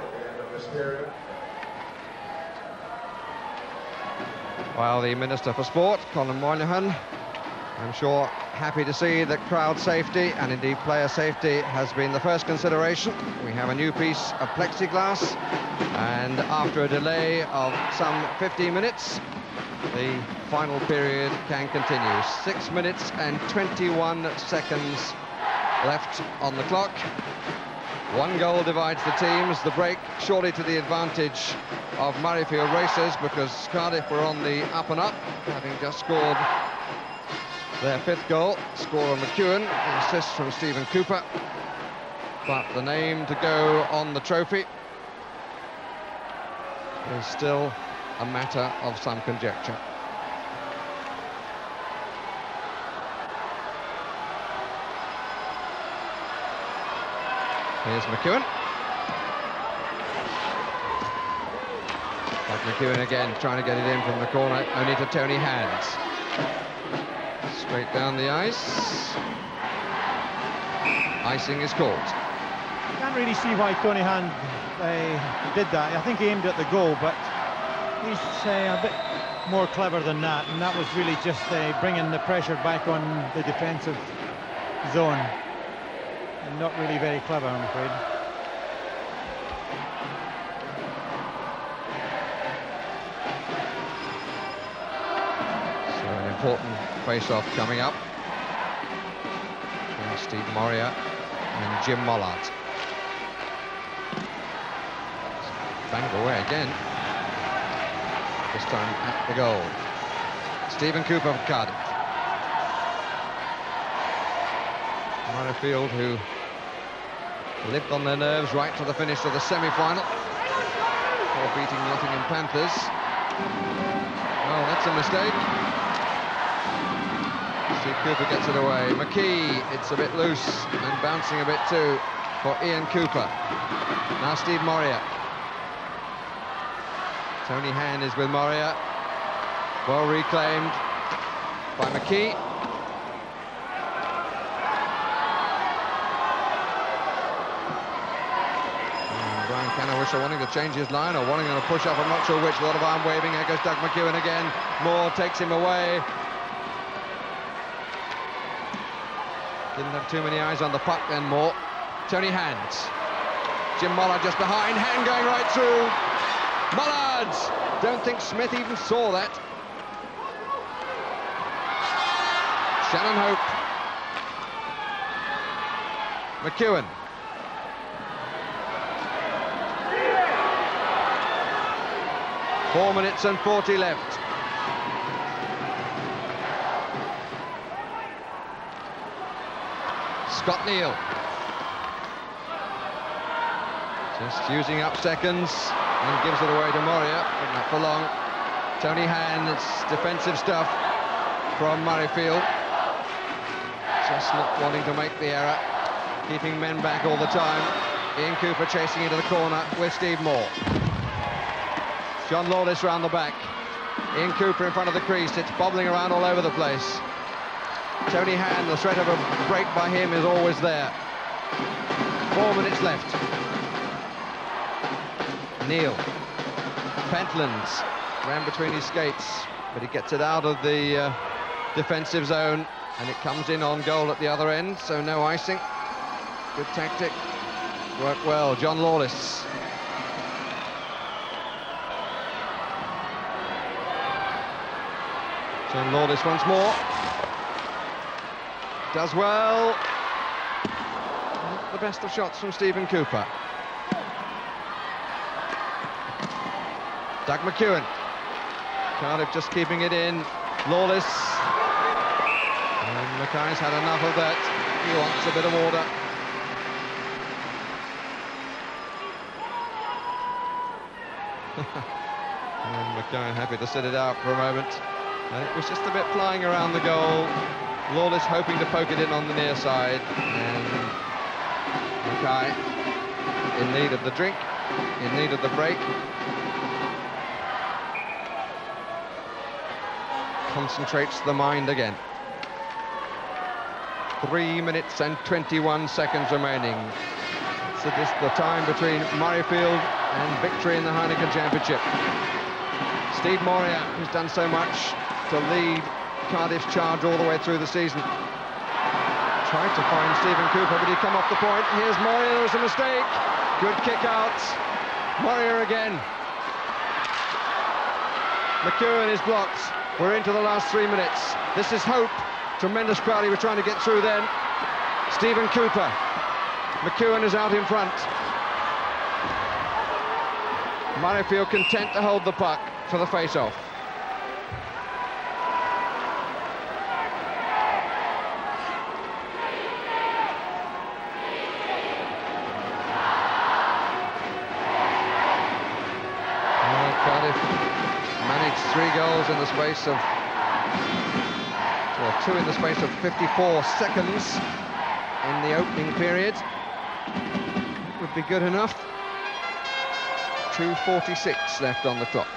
While the Minister for Sport, Colin Moynihan, I'm sure happy to see that crowd safety and indeed player safety has been the first consideration. We have a new piece of plexiglass, and after a delay of some 15 minutes, the final period can continue. 6 minutes and 21 seconds left on the clock. One goal divides the teams. The break surely to the advantage of Murrayfield Racers, because Cardiff were on the up and up, having just scored their 5th goal. Score on McEwen, the assist from Stephen Cooper. But the name to go on the trophy is still a matter of some conjecture. Here's McEwen. But McEwen again trying to get it in from the corner, only to Tony Hands. Straight down the ice. Icing is called. Can't really see why Tony Hand did that. I think he aimed at the goal, but he's a bit more clever than that, and that was really just bringing the pressure back on the defensive zone, and not really very clever, I'm afraid. So an important face-off coming up. Steve Moria and Jim Mollard. Banged away again. This time at the goal. Stephen Cooper for Cardiff. Murrayfield, who lived on their nerves right to the finish of the semi-final before beating Nottingham Panthers. Well, that's a mistake. Steve Cooper gets it away. McKee, it's a bit loose and bouncing a bit too for Ian Cooper. Now Steve Moria. Tony Hand is with Moria. Well reclaimed by McKee. Brian Canawisha wanting to change his line or wanting to push up, I'm not sure which. A lot of arm waving. There goes Doug McEwen again. Moore takes him away. Didn't have too many eyes on the puck then, Moore. Tony Hands. Jim Mollard just behind. Hand going right through. Mollard! Don't think Smith even saw that. Shannon Hope. McEwen. Four minutes and 40 left. Scott Neal. Just using up seconds and gives it away to Moria, but not for long. Tony Hand, it's defensive stuff from Murrayfield. Just not wanting to make the error, keeping men back all the time. Ian Cooper chasing into the corner with Steve Moore. John Lawless round the back. Ian Cooper in front of the crease. It's bobbling around all over the place. Tony Hand, the threat of a break by him is always there. 4 minutes left. Neal. Pentlands ran between his skates, but he gets it out of the defensive zone, and it comes in on goal at the other end, so no icing. Good tactic. Worked well. John Lawless. John Lawless once more. Does well. Not the best of shots from Stephen Cooper. Doug McEwen. Cardiff just keeping it in. Lawless. And Mackay's had enough of that. He wants a bit of order. And Mackay happy to sit it out for a moment. And it was just a bit flying around the goal. Lawless hoping to poke it in on the near side. And Mackay in need of the drink, in need of the break. Concentrates the mind again. 3 minutes and 21 seconds remaining. So this is the time between Murrayfield and victory in the Heineken Championship. Steve Moria, who's done so much to lead Cardiff's charge all the way through the season. Tried to find Stephen Cooper, but he'd come off the point. Here's Moria, there was a mistake. Good kick out. Moria again. McEwen is blocked. We're into the last 3 minutes. This is Hope. Tremendous crowd he was trying to get through then. Stephen Cooper. McEwen is out in front. Murrayfield content to hold the puck for the face-off. Cardiff managed 3 goals in the space of, well, 2 in the space of 54 seconds in the opening period. Would be good enough. 2:46 left on the clock.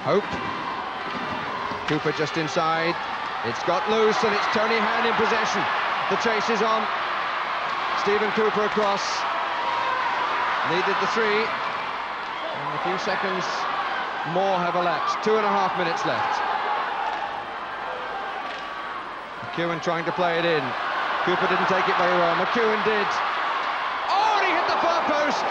Hope. Cooper just inside. It's got loose and it's Tony Hand in possession. The chase is on. Stephen Cooper across. Needed the 3. And a few seconds more have elapsed. 2.5 minutes left. McEwen trying to play it in. Cooper didn't take it very well. McEwen did. Oh, and he hit the far post.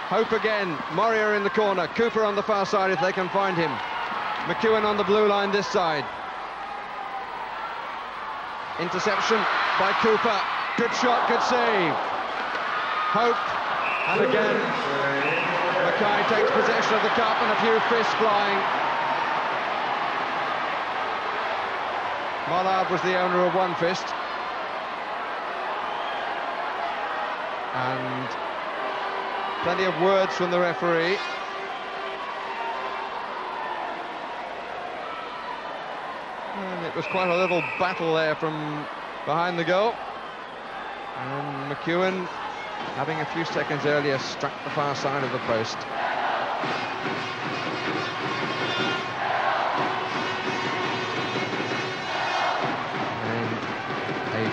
Hope again. Moria in the corner. Cooper on the far side if they can find him. McEwen on the blue line this side. Interception by Cooper. Good shot, good save. Hope. And again, Mackay takes possession of the cup and a few fists flying. Mollard was the owner of one fist. And plenty of words from the referee. And it was quite a little battle there from behind the goal. And McEwen, having a few seconds earlier, struck the far side of the post.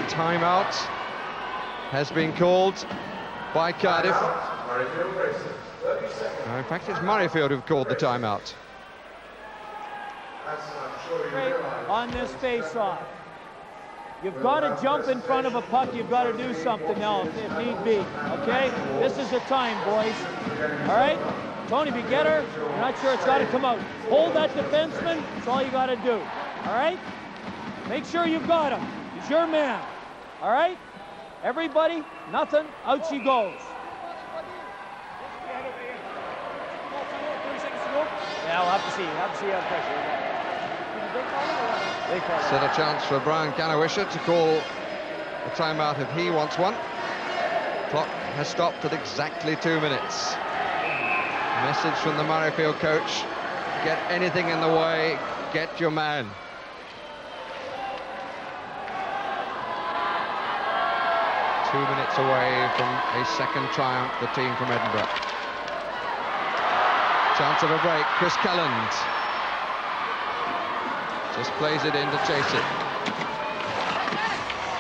Timeout has been called by Cardiff. Murrayfield Racers, 30 seconds. In fact, it's Murrayfield who've called the timeout. As I'm sure you realize, On this face-off. You've got to jump in front of a puck. You've got to do something else if need be, okay? This is the time, boys. All right? Tony Begetter, you're not sure it's got to come out. Hold that defenseman. That's all you got to do. All right? Make sure you've got him. He's your man. All right? Everybody, nothing, out she goes. Yeah, we'll have to see. Have to see how pressure. Still a chance for Brian Canowisha to call a timeout if he wants one. Clock has stopped at exactly 2 minutes. Message from the Murrayfield coach: get anything in the way, get your man. Two minutes away from a second triumph, the team from Edinburgh. Chance of a break, Chris Kelland. Just plays it in to chase it.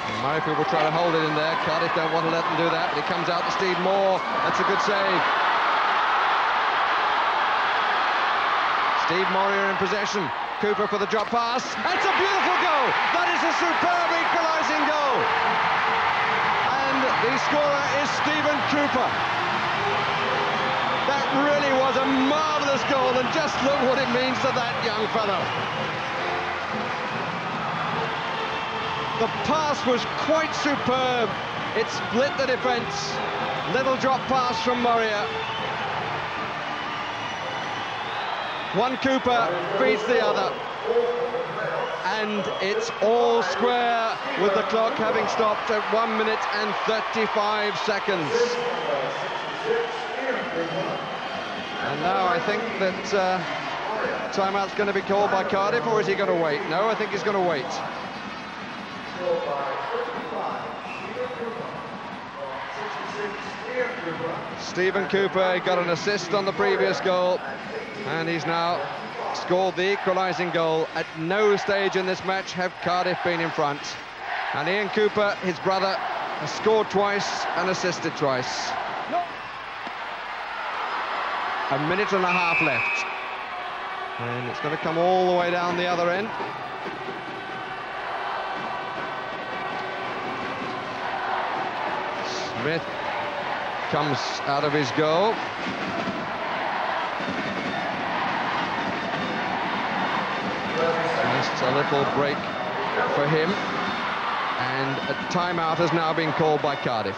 And Murrayfield will try to hold it in there. Cardiff don't want to let them do that, but it comes out to Steve Moore. That's a good save. Steve Moore in possession. Cooper for the drop pass. That's a beautiful goal. That is a superb equalising goal. And the scorer is Stephen Cooper. That really was a marvellous goal, and just look what it means to that young fellow. The pass was quite superb. It split the defence. Little drop pass from Moria. One Cooper beats the other. And it's all square with the clock having stopped at 1 minute and 35 seconds. And now I think that timeout's going to be called by Cardiff, or is he going to wait? No, I think he's going to wait. Stephen Cooper got an assist on the previous goal, and he's now scored the equalising goal. At no stage in this match have Cardiff been in front. And Ian Cooper, his brother, has scored twice and assisted twice. A minute and a half left. And it's going to come all the way down the other end. Smith comes out of his goal. It's a little break for him, and a timeout has now been called by Cardiff.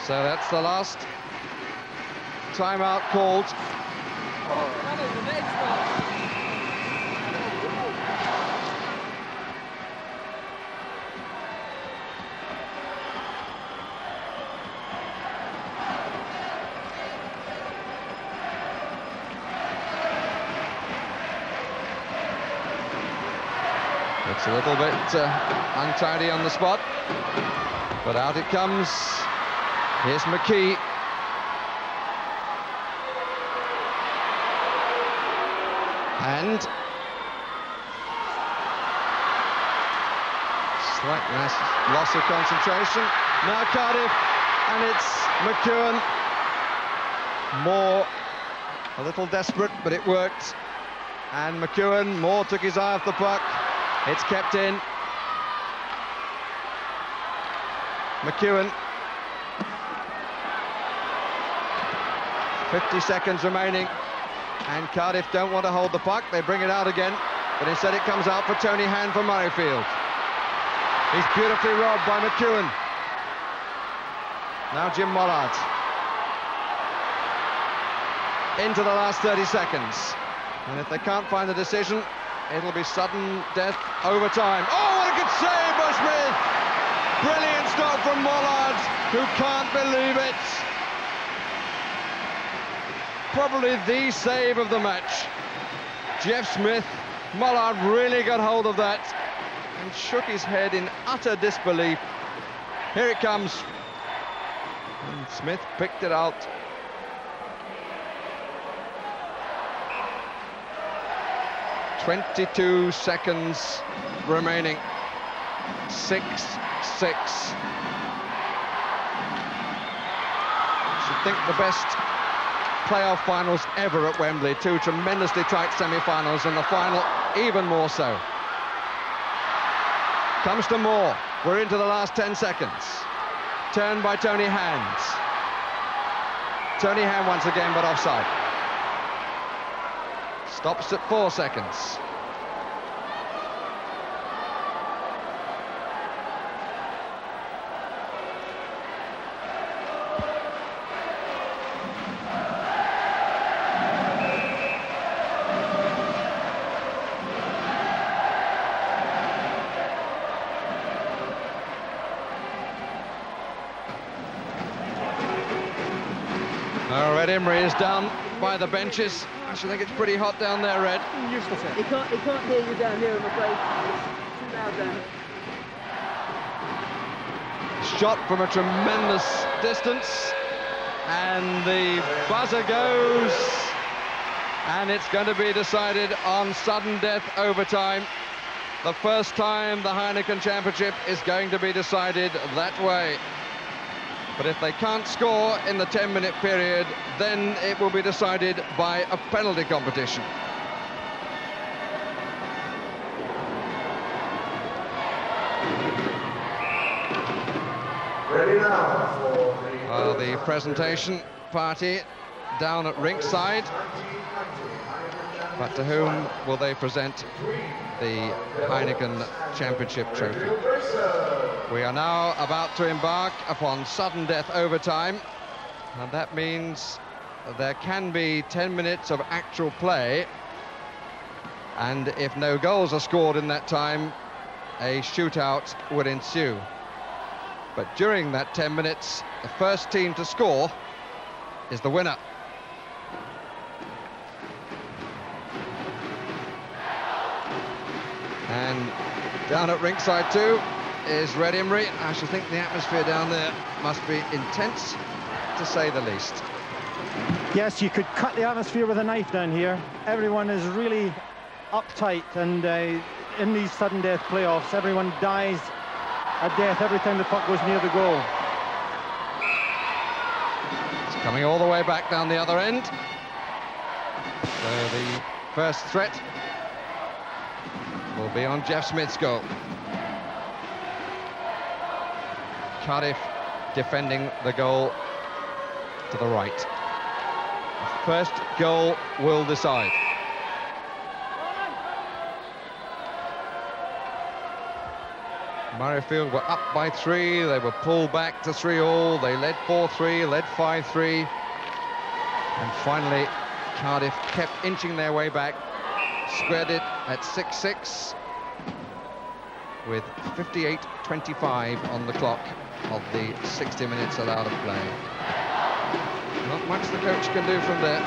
So that's the last timeout called. It's a little bit untidy on the spot, but out it comes. Here's McKee. And slight loss of concentration. Now Cardiff, and it's McEwen. Moore, a little desperate, but it worked. And McEwen, Moore took his eye off the puck. It's kept in. McEwen. 50 seconds remaining, and Cardiff don't want to hold the puck. They bring it out again, but instead it comes out for Tony Hand for Murrayfield. He's beautifully robbed by McEwen. Now Jim Mollard. Into the last 30 seconds. And if they can't find the decision, it'll be sudden death overtime. Oh, what a good save by Smith! Brilliant stop from Mollard, who can't believe it. Probably the save of the match. Jeff Smith, Mollard really got hold of that and shook his head in utter disbelief. Here it comes. And Smith picked it out. .22 seconds remaining. 6-6. Should think the best playoff finals ever at Wembley. Two tremendously tight semi-finals, and the final even more so. Comes to Moore. We're into the last 10 seconds. Turn by Tony Hand. Tony Hand once again, but offside. Stops at 4 seconds. Red Emery is down by the benches. I should think it's pretty hot down there, Red. Useless. He can't hear you down here, I'm afraid. It's too loud down. Shot from a tremendous distance, and the buzzer goes, and it's going to be decided on sudden death overtime. The first time the Heineken Championship is going to be decided that way. But if they can't score in the 10-minute period, then it will be decided by a penalty competition. Ready now for The presentation party down at ringside. But to whom will they present the Heineken Championship trophy? We are now about to embark upon sudden death overtime, and that means there can be 10 minutes of actual play, and if no goals are scored in that time, a shootout would ensue. But during that 10 minutes, the first team to score is the winner. And down at ringside too is Red Emery. I should think the atmosphere down there must be intense, to say the least. Yes, you could cut the atmosphere with a knife down here. Everyone is really uptight, and in these sudden death playoffs, everyone dies a death every time the puck goes near the goal. It's coming all the way back down the other end. So the first threat will be on Jeff Smith's goal. Cardiff defending the goal to the right. The first goal will decide. Murrayfield were up by 3, they were pulled back to 3-all, they led 4-3, led 5-3, and finally Cardiff kept inching their way back, squared it at 6-6 with 58:25 on the clock of the 60 minutes allowed of play. Not much the coach can do from there.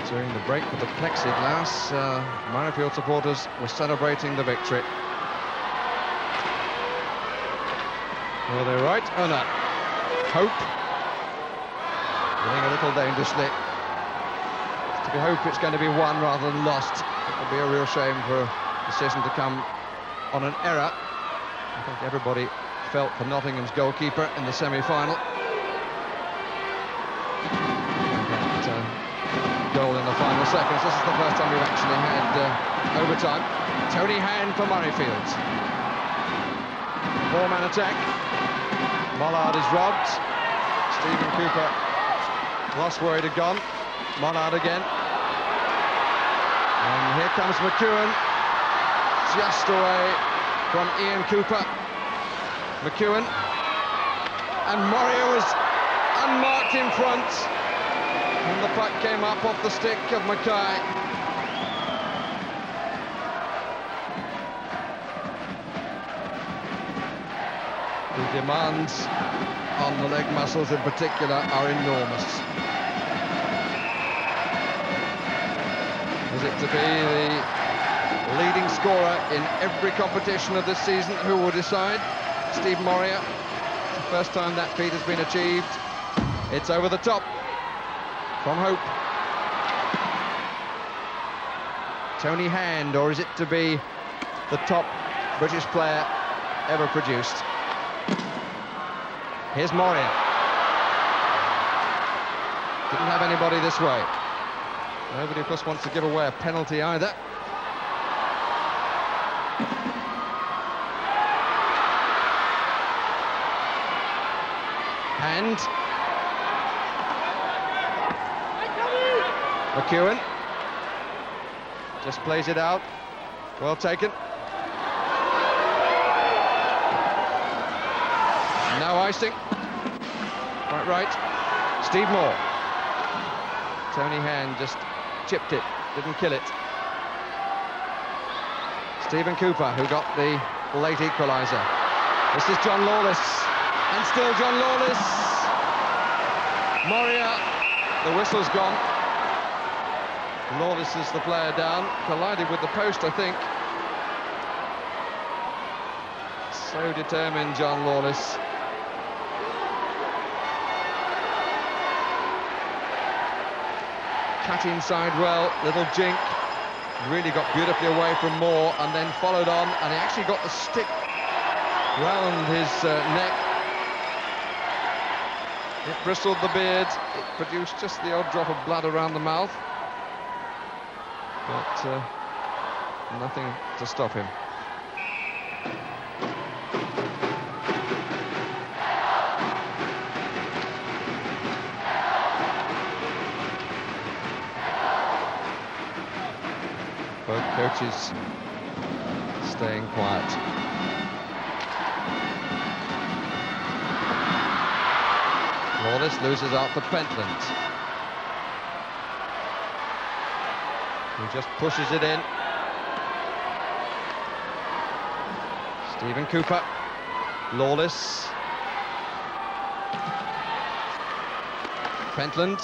During the break with the plexiglass, Murrayfield supporters were celebrating the victory. Were they right or not? Hope running a little dangerously. To be hope it's going to be won rather than lost. It would be a real shame for a decision to come on an error. I think everybody felt for Nottingham's goalkeeper in the semi-final. Goal in the final seconds. This is the first time we've actually had overtime. Tony Hand for Murrayfield. 4-man attack. Mollard is robbed. Stephen Cooper lost where he'd gone. Mollard again. And here comes McEwen. Just away from Ian Cooper. McEwen. And Moria was unmarked in front. And the puck came up off the stick of Mackay. The demands on the leg muscles in particular are enormous. Is it to be the leading scorer in every competition of this season who will decide? Steve Moria. It's the first time that feat has been achieved. It's over the top. From Hope. Tony Hand, or is it to be the top British player ever produced? Here's Moria. Didn't have anybody this way. Nobody, of course, wants to give away a penalty either. Hand. McEwen just plays it out. Well taken. Now icing. Quite right. Steve Moore. Tony Hand just chipped it, didn't kill it. Stephen Cooper, who got the late equaliser. This is John Lawless. And still John Lawless. Moria. The whistle's gone. Lawless is the player down, collided with the post, I think. So determined, John Lawless. Cut inside well, little jink. Really got beautifully away from Moore and then followed on, and he actually got the stick round his neck. It bristled the beard, it produced just the odd drop of blood around the mouth. But nothing to stop him. Both coaches staying quiet. Lawless loses out to Pentland, who just pushes it in. Stephen Cooper, Lawless, Pentland,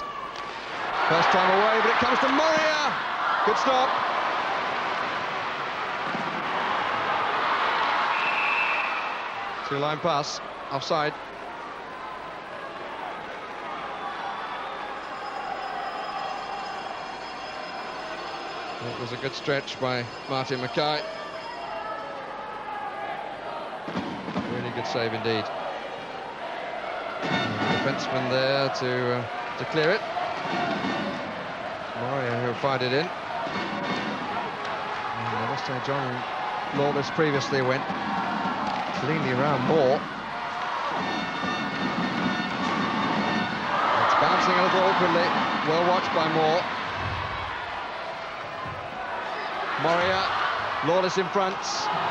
first time away, but it comes to Moria. Good stop. Two-line pass, offside. It was a good stretch by Martin Mackay. Really good save indeed. And the defenseman there to clear it. Moria who fired it in. And I must say John Lawless previously went cleanly around Moore. It's bouncing a little awkwardly. Well watched by Moore. Moria, Lawless in front,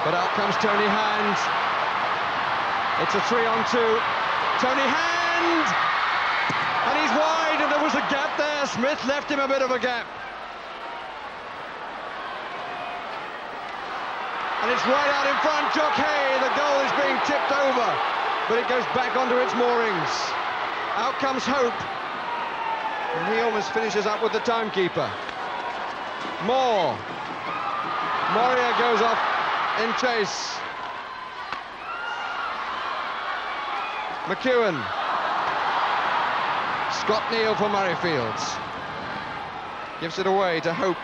but out comes Tony Hand. It's a 3-on-2. Tony Hand! And he's wide, and there was a gap there. Smith left him a bit of a gap. And it's right out in front. Jock Hay, the goal is being tipped over, but it goes back onto its moorings. Out comes Hope, and he almost finishes up with the timekeeper. Moore. Moria goes off in chase. McEwen. Scott Neal for Murrayfield. Gives it away to Hope,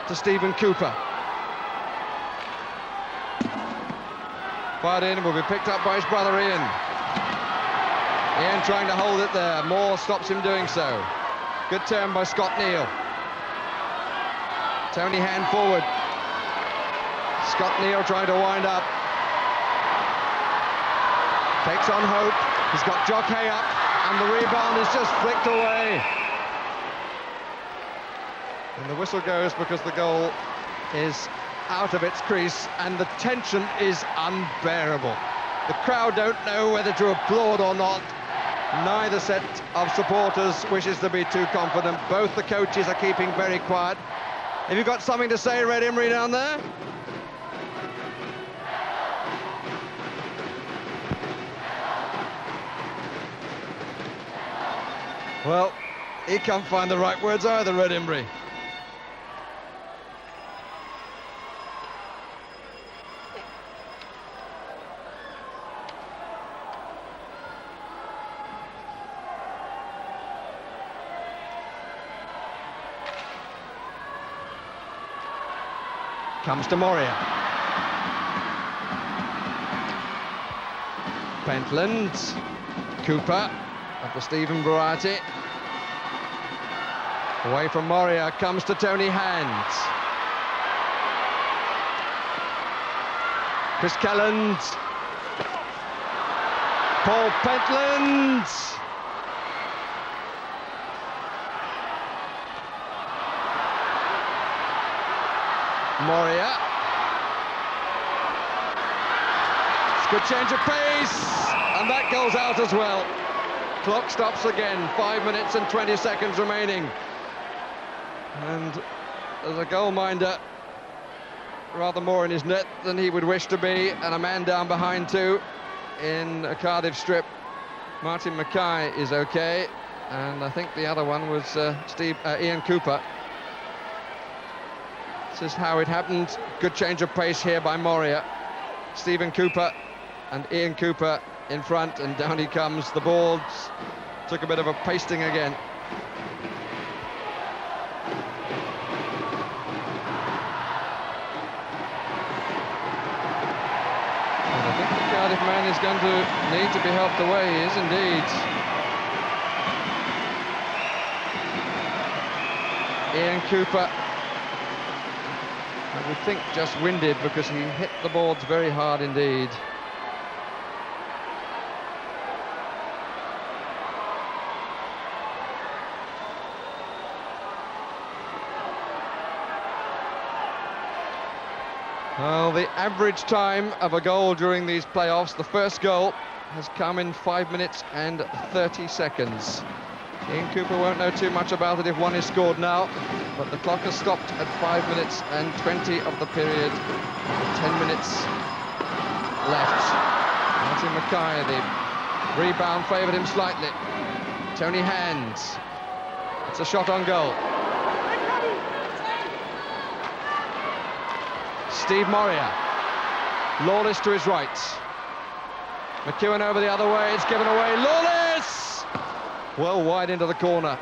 to Stephen Cooper. Fired in, will be picked up by his brother Ian. Ian trying to hold it there. Moore stops him doing so. Good turn by Scott Neal. Tony Hand forward. Scott Neal trying to wind up. Takes on Hope. He's got Jock Hay up, and the rebound is just flicked away. And the whistle goes because the goal is out of its crease, and the tension is unbearable. The crowd don't know whether to applaud or not. Neither set of supporters wishes to be too confident. Both the coaches are keeping very quiet. Have you got something to say, Red Imrie, down there? Well, he can't find the right words either, Red Imrie. Comes to Moria. Pentland, Cooper of the Stephen variety. Away from Moria, comes to Tony Hand. Chris Kelland. Paul Pentland. Moria. It's a good change of pace, and that goes out as well. Clock stops again, 5 minutes and 20 seconds remaining. And there's a goalminder rather more in his net than he would wish to be, and a man down behind too in a Cardiff strip. Martin Mackay is okay, and I think the other one was Ian Cooper. This is how it happened. Good change of pace here by Moria. Stephen Cooper and Ian Cooper in front, and down he comes. The boards took a bit of a pasting again. And I think the Cardiff man is going to need to be helped away. He is indeed. Ian Cooper, I would think just winded, because he hit the boards very hard indeed. Well, the average time of a goal during these playoffs, the first goal, has come in 5 minutes and 30 seconds. Ian Cooper won't know too much about it if one is scored now, but the clock has stopped at 5 minutes and 20 of the period. 10 minutes left. Martin Mackay, the rebound favoured him slightly. Tony Hand. It's a shot on goal. Steve Moria. Lawless to his right. McEwen over the other way. It's given away. Lawless! Well wide into the corner.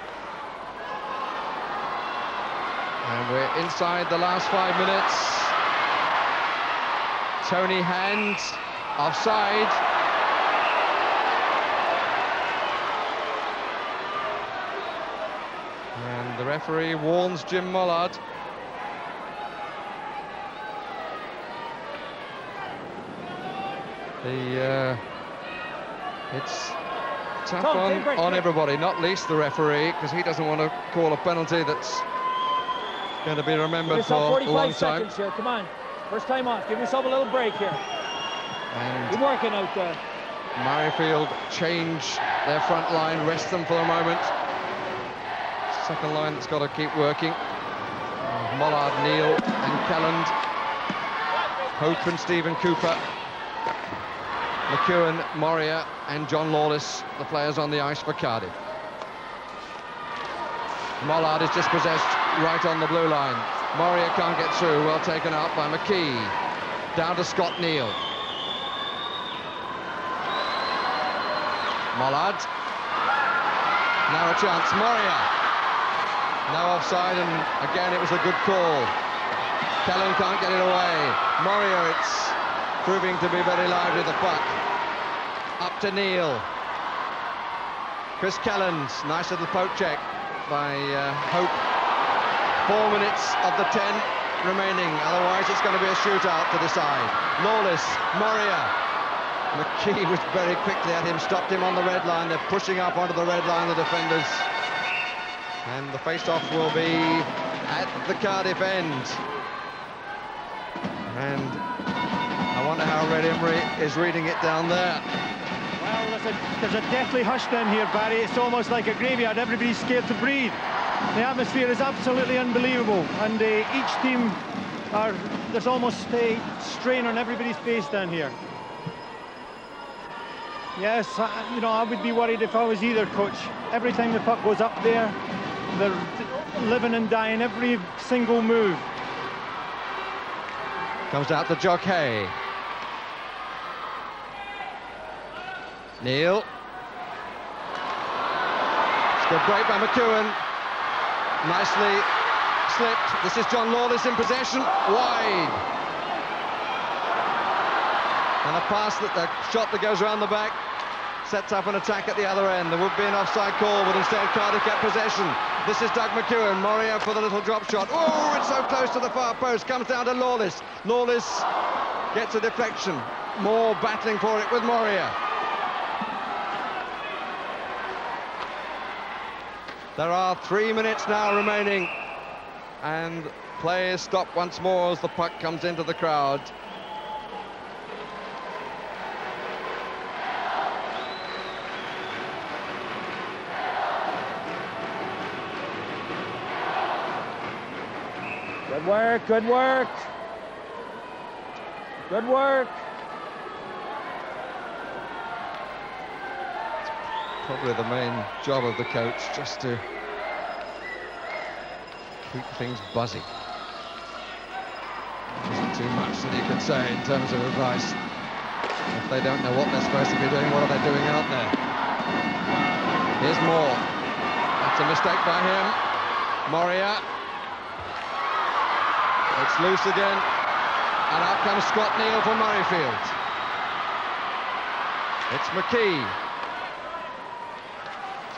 And we're inside the last 5 minutes. Tony Hand, offside. And the referee warns Jim Mollard. It's tough on everybody, not least the referee, because he doesn't want to call a penalty that's going to be remembered for a long 45 time. seconds here, come on. First time off, give yourself a little break here. And You're working out there. Murrayfield change their front line, rest them for a moment. Second line that's got to keep working. Mollard, Neal and Kelland. Hope and Stephen Cooper. McEwen, Moria and John Lawless, the players on the ice for Cardiff. Mollard is just possessed right on the blue line. Moria can't get through, well taken out by McKee. Down to Scott Neal. Mollard. Now a chance, Moria. No offside, and again it was a good call. Kelland can't get it away. Moria, it's proving to be very lively, the puck. Up to Neal. Chris Kelland, nice little poke check by Hope. 4 minutes of the 10 remaining, otherwise it's going to be a shootout to decide. Lawless, Moria. McKee was very quickly at him, stopped him on the red line. They're pushing up onto the red line, the defenders. And the face-off will be at the Cardiff end. And I wonder how Red Emery is reading it down there. Well, there's a deathly hush down here, Barry. It's almost like a graveyard. Everybody's scared to breathe. The atmosphere is absolutely unbelievable, and each team there's almost a strain on everybody's face down here. Yes, I would be worried if I was either coach. Every time the puck goes up there, they're living and dying every single move. Comes out to Jock Hay. Neal. It's a good break by McEwen. Nicely slipped. This is John Lawless in possession. Wide. And a pass, a shot that goes around the back, sets up an attack at the other end. There would be an offside call, but instead Cardiff get possession. This is Doug McEwen. Moria for the little drop shot. Oh, it's so close to the far post. Comes down to Lawless. Lawless gets a deflection. More battling for it with Moria. There are 3 minutes now remaining, and play is stopped once more as the puck comes into the crowd. Good work, good work. Good work. Probably the main job of the coach, just to keep things buzzy. Isn't too much that you can say in terms of advice. If they don't know what they're supposed to be doing, what are they doing out there? Here's Moore. That's a mistake by him. Moria. It's loose again. And out comes Scott Neal for Murrayfield. It's McKee.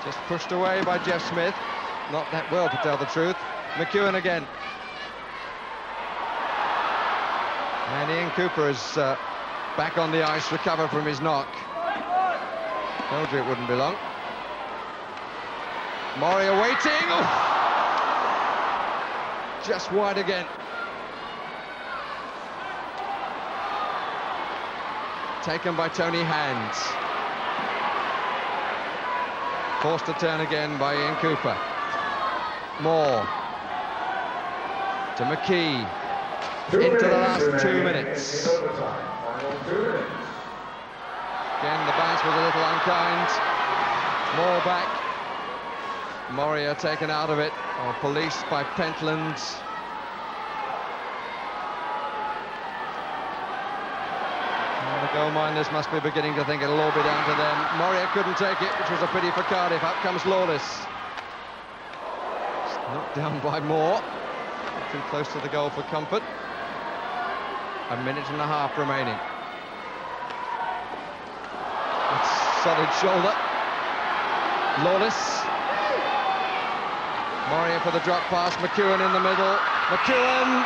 Just pushed away by Jeff Smith. Not that well, to tell the truth. McEwen again. And Ian Cooper is back on the ice, recovered from his knock. Told you it wouldn't be long. Moria waiting. Oh! Just wide again. Taken by Tony Hand. Forced to turn again by Ian Cooper. Moore. To McKee. Into the last 2 minutes. Again, the bounce was a little unkind. Moore back. Moria taken out of it, or policed by Pentland. And the goalminders must be beginning to think it'll all be down to them. Moria couldn't take it, which was a pity for Cardiff. Up comes Lawless. Knocked down by Moore. Too close to the goal for comfort. A minute and a half remaining. Solid shoulder. Lawless. Moria for the drop pass. McEwen in the middle. McEwen!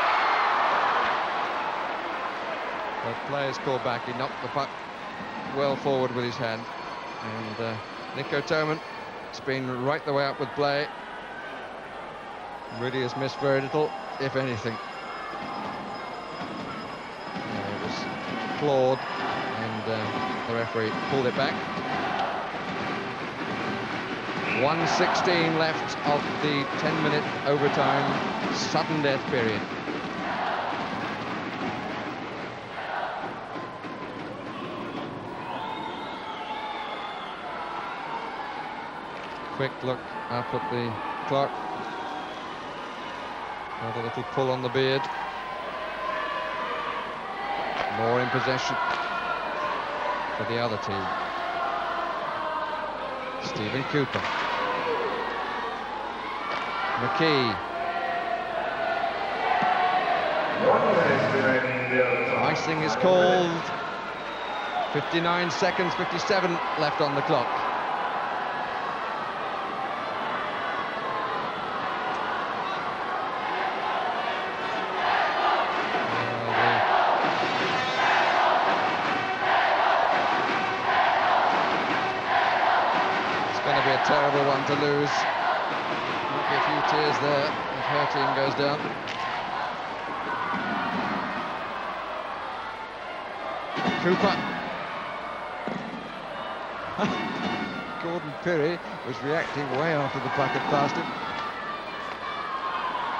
The player's called back. He knocked the puck well forward with his hand. And Nico Toman has been right the way up with play. Really has missed very little, if anything. It was flawed, and the referee pulled it back. 1:16 left of the 10-minute overtime sudden death period. Quick look up at the clock. Another little pull on the beard. More in possession for the other team. Stephen Cooper. McKee. Icing is called. 59 seconds, 57 left on the clock. Terrible one to lose. Might be a few tears there if her team goes down. Cooper. Gordon Pirrie was reacting way after the puck had passed him.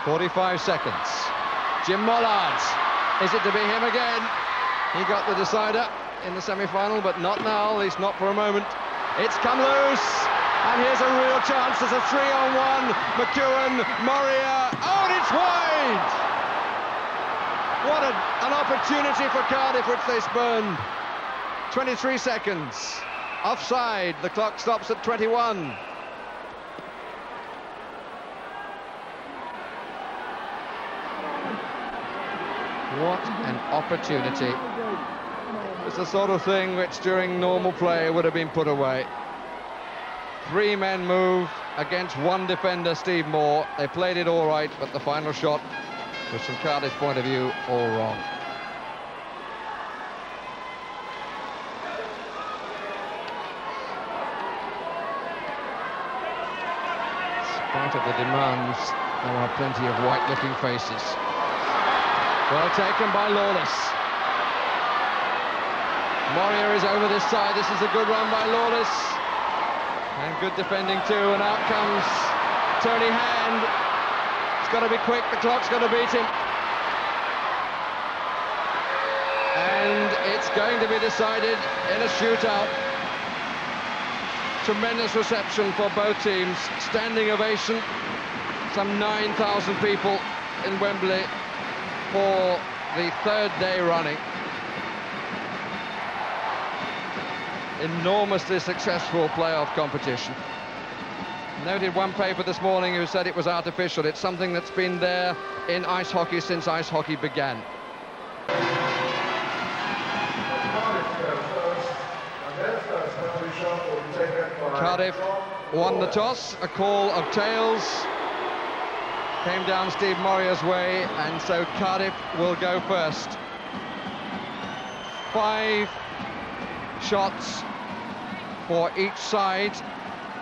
45 seconds. Jim Mollard. Is it to be him again? He got the decider in the semi-final, but not now, at least not for a moment. It's come loose. And here's a real chance. There's a 3-on-1. McEwen, Moria. Oh, and it's wide! What an opportunity for Cardiff, which they spurned. 23 seconds. Offside. The clock stops at 21. What an opportunity. It's the sort of thing which during normal play would have been put away. 3 men move against 1 defender, Steve Moore. They played it all right, but the final shot was, from Cardiff's point of view, all wrong. In spite of the demands, there are plenty of white-looking faces. Well taken by Lawless. Moria is over this side. This is a good run by Lawless. And good defending too, and out comes Tony Hand. It's got to be quick, the clock's got to beat him. And it's going to be decided in a shootout. Tremendous reception for both teams. Standing ovation. Some 9,000 people in Wembley for the 3rd day running. Enormously successful playoff competition. Noted one paper this morning who said it was artificial. It's something that's been there in ice hockey since ice hockey began. Cardiff won the toss, a call of tails. Came down Steve Moria's way, and so Cardiff will go first. 5 shots for each side,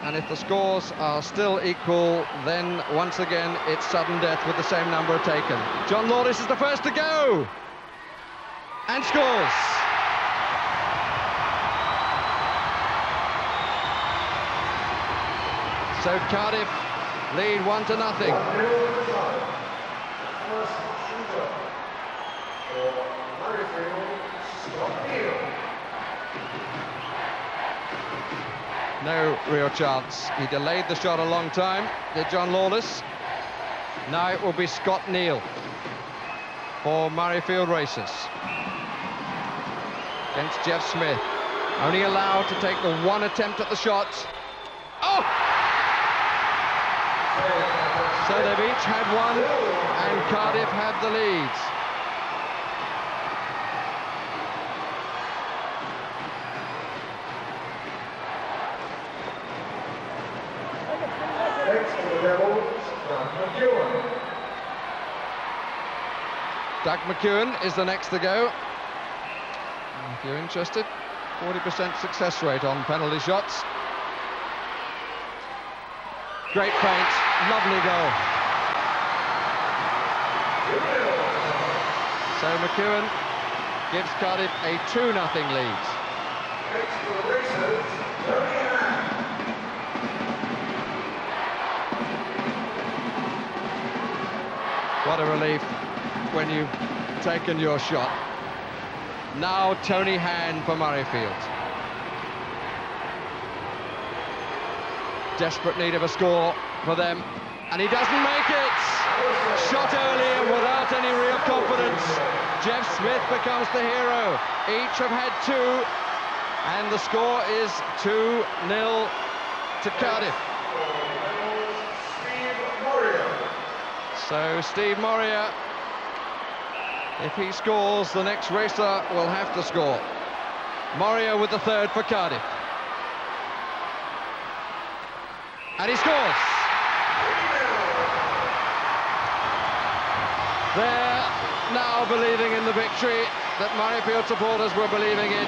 and if the scores are still equal, then once again it's sudden death with the same number taken. John Lawless is the first to go and scores. So Cardiff lead 1-0. No real chance. He delayed the shot a long time, did John Lawless. Now it will be Scott Neal for Murrayfield Racers against Jeff Smith. Only allowed to take the 1 attempt at the shot. Oh! So they've each had one, and Cardiff have the leads. Next to the Devils, Doug McEwen. Doug McEwen is the next to go. If you're interested, 40% success rate on penalty shots. Great feint, lovely goal. So McEwen gives Cardiff a 2-0 lead. Next to the Racers, Tony Hand. What a relief when you've taken your shot. Now Tony Hand for Murrayfield. Desperate need of a score for them, and he doesn't make it. Shot early and without any real confidence. Jeff Smith becomes the hero. Each have had two, and the score is 2-0 to Cardiff. So Steve Moria, if he scores, the next racer will have to score. Moria with the third for Cardiff. And he scores. They're now believing in the victory that Murrayfield supporters were believing in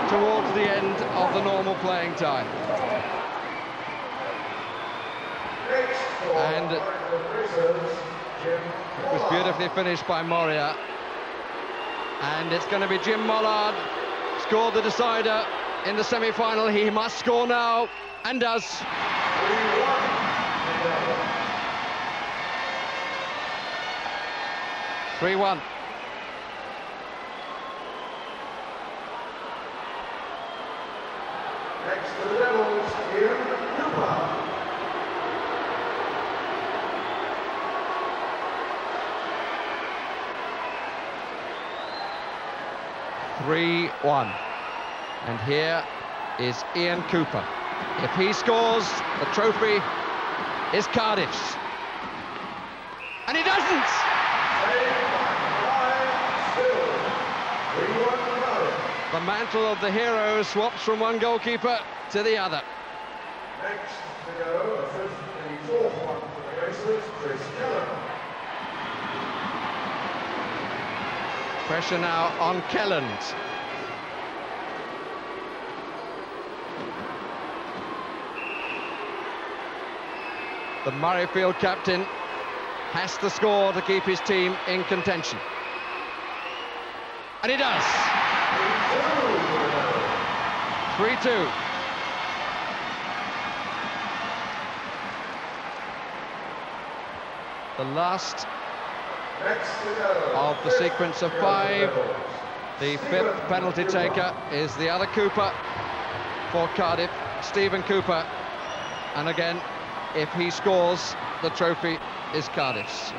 towards the end of the normal playing time. And it was beautifully finished by Moria. And it's going to be Jim Mollard, scored the decider in the semi-final. He must score now, and does. 3-1. Next to the Devils, Ian Cooper. 3-1. And here is Ian Cooper. If he scores, the trophy is Cardiff's. And he doesn't! The mantle of the hero swaps from one goalkeeper to the other. Next to go, the fourth one for the Racers, Chris Kellan. Pressure now on Kelland. The Murrayfield captain has to score to keep his team in contention. And he does. 3-2. The last of the sequence of five. The fifth penalty taker is the other Cooper for Cardiff, Stephen Cooper. And again, if he scores, the trophy is Cardiff's.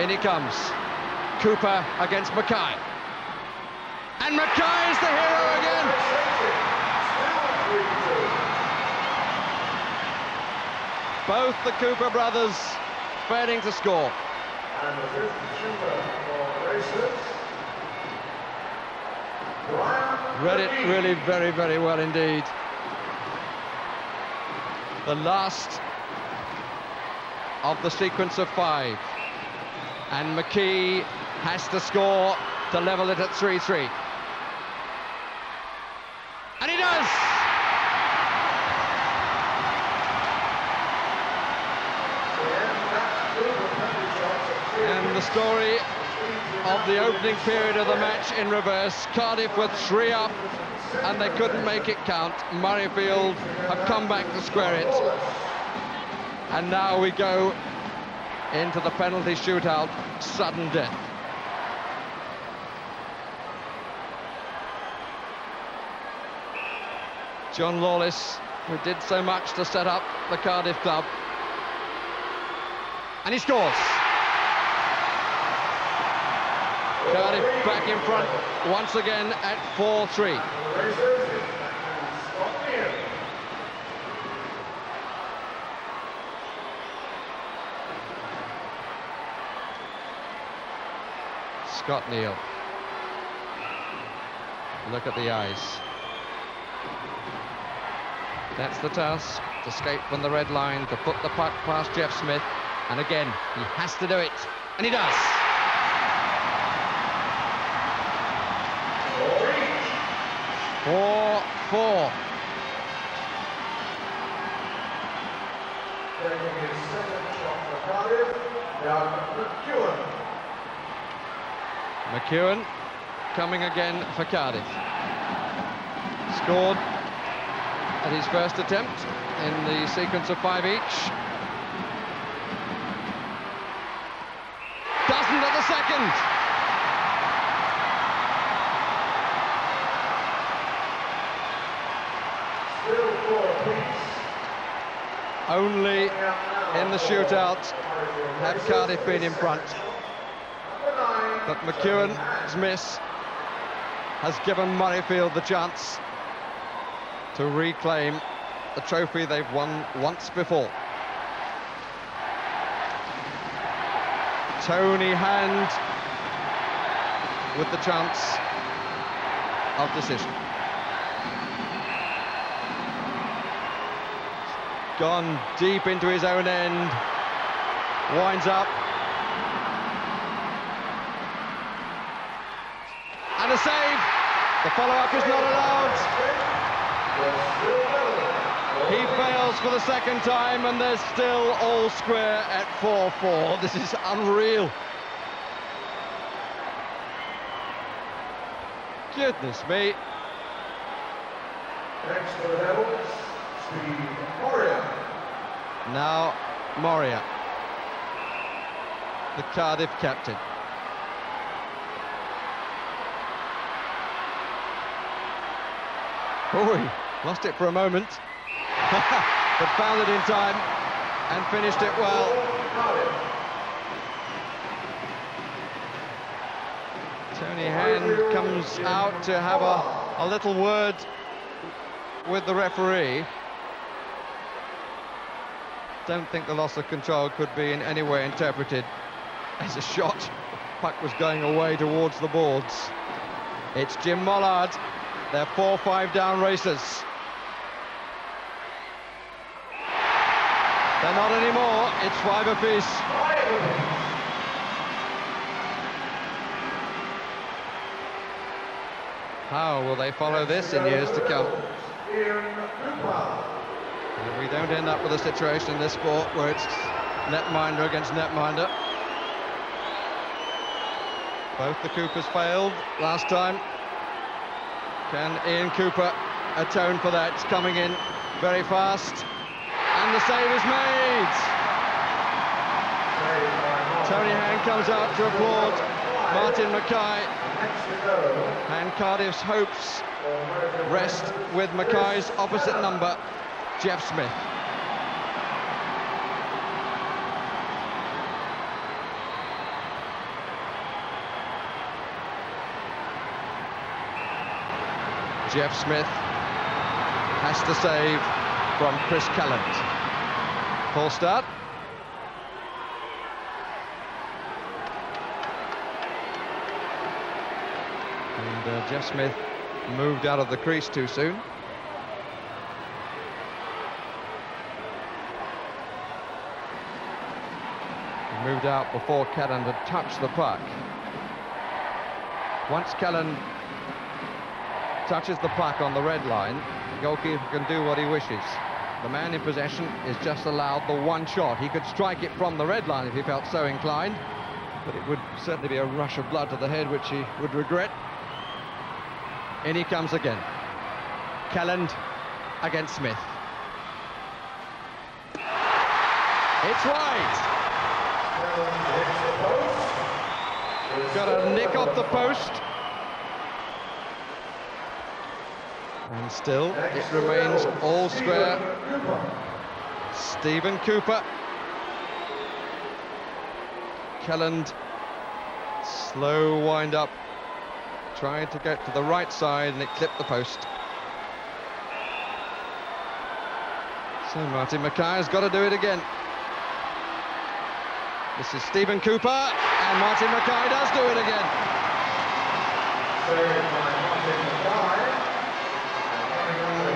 In he comes. Cooper against Mackay. And Mackay is the hero again. Both the Cooper brothers failing to score. And the fifth shooter for Racers, Brian Read it McKee. really very, very well indeed. The last of the sequence of five. And McKee has to score to level it at 3-3. And he does! And the story of the opening period of the match in reverse. Cardiff were 3 up and they couldn't make it count. Murrayfield have come back to square it. And now we go into the penalty shootout, sudden death. John Lawless, who did so much to set up the Cardiff club. And he scores. Cardiff back in front once again at 4-3. Scott Neal. Look at the eyes. That's the task, to escape from the red line, to put the puck past Jeff Smith. And again, he has to do it. And he does. 4-4. Taking his second shot for Cardiff, down McEwen. McEwen coming again for Cardiff. Scored at his first attempt in the sequence of 5 each. Doesn't at the second. Still 4 apiece. Only in the shootout had Cardiff been in front. But McEwen's miss has given Murrayfield the chance to reclaim the trophy they've won once before. Tony Hand with the chance of decision. Gone deep into his own end, winds up. And a save. The follow-up is not allowed. He fails for the second time, and they're still all square at 4-4. This is unreal. Goodness me. Next for the Devils, Steve Moria. Now Moria, the Cardiff captain. Oh, he lost it for a moment, but found it in time and finished it well. Tony Hand comes out to have a little word with the referee. Don't think the loss of control could be in any way interpreted as a shot. Puck was going away towards the boards. It's Jim Mollard. They're 4-5 down Racers. They're not anymore. It's 5 apiece. How will they follow this in years to come? And we don't end up with a situation in this sport where it's netminder against netminder. Both the Coopers failed last time. Can Ian Cooper atone for that? It's coming in very fast. And the save is made! Tony Hand comes out to applaud Martin Mackay. And Cardiff's hopes rest with Mackay's opposite number, Jeff Smith. Jeff Smith has to save from Chris Calland. Full start. And Jeff Smith moved out of the crease too soon. He moved out before Calland had touched the puck. Once Calland touches the puck on the red line, the goalkeeper can do what he wishes. The man in possession is just allowed the one shot. He could strike it from the red line if he felt so inclined, but it would certainly be a rush of blood to the head, which he would regret. In he comes again. Calland against Smith. It's wide. Got a nick off the post. And still, it remains all square. Stephen Cooper. Calland, slow wind up, trying to get to the right side, and it clipped the post. So Martin Mackay has got to do it again. This is Stephen Cooper, and Martin Mackay does do it again.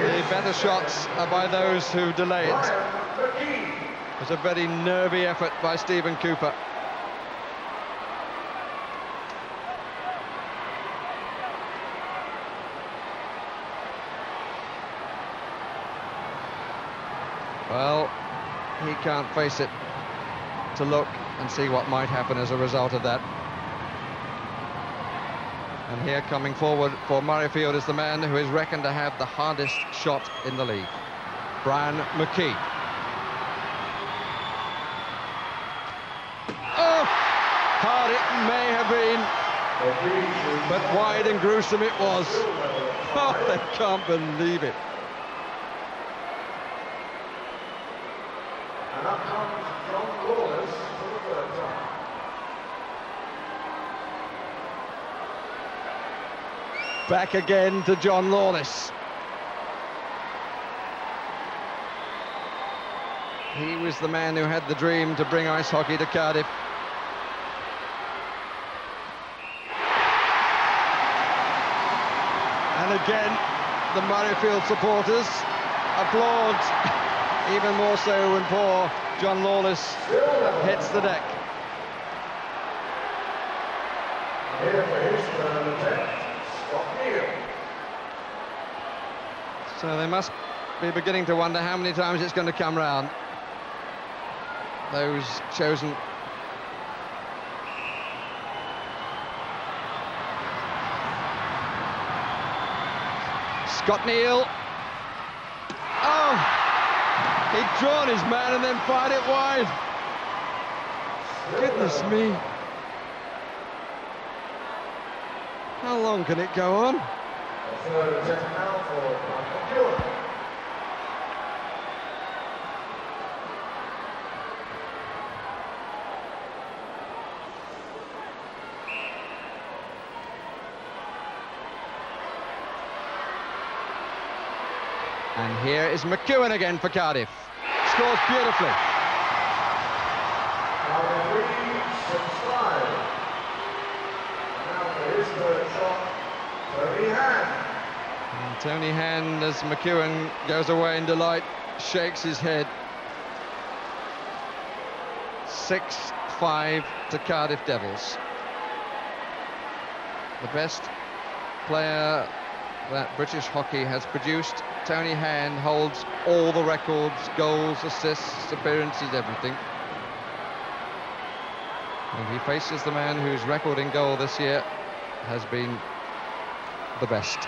The better shots are by those who delay it. It was a very nervy effort by Stephen Cooper. Well, he can't face it to look and see what might happen as a result of that. And here coming forward for Murrayfield is the man who is reckoned to have the hardest shot in the league, Brian McKee. Oh, hard it may have been, but wide and gruesome it was. Oh, they can't believe it. And up comes John Lawless for the third time. Back again to John Lawless. He was the man who had the dream to bring ice hockey to Cardiff. And again, the Murrayfield supporters applaud, even more so when poor John Lawless hits the deck. Here for his third attempt, Scott Neal. So they must be beginning to wonder how many times it's going to come round. Those chosen. Scott Neal. Oh! He'd drawn his man and then fired it wide. Goodness me. How long can it go on? The third attempt now for Michael Ewan. And here is McEwen again for Cardiff. Scores beautifully. Now the referee subscribe. Now for his third shot, Tony Hand. And Tony Hand, as McEwen goes away in delight, shakes his head. 6-5 to Cardiff Devils. The best player that British hockey has produced. Tony Hand holds all the records, goals, assists, appearances, everything. And he faces the man whose record in goal this year has been the best.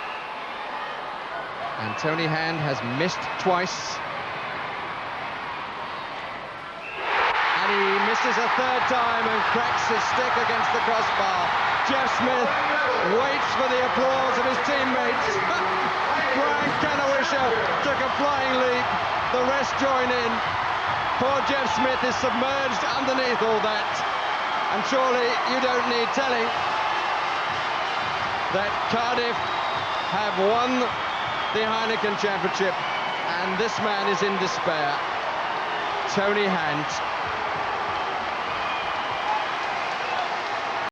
And Tony Hand has missed twice. And he misses a third time and cracks his stick against the crossbar. Jeff Smith waits for the applause of his teammates. Brian Canawisha took a flying leap. The rest join in. Poor Jeff Smith is submerged underneath all that. And surely you don't need telling that Cardiff have won the Heineken Championship, and this man is in despair. Tony Hand.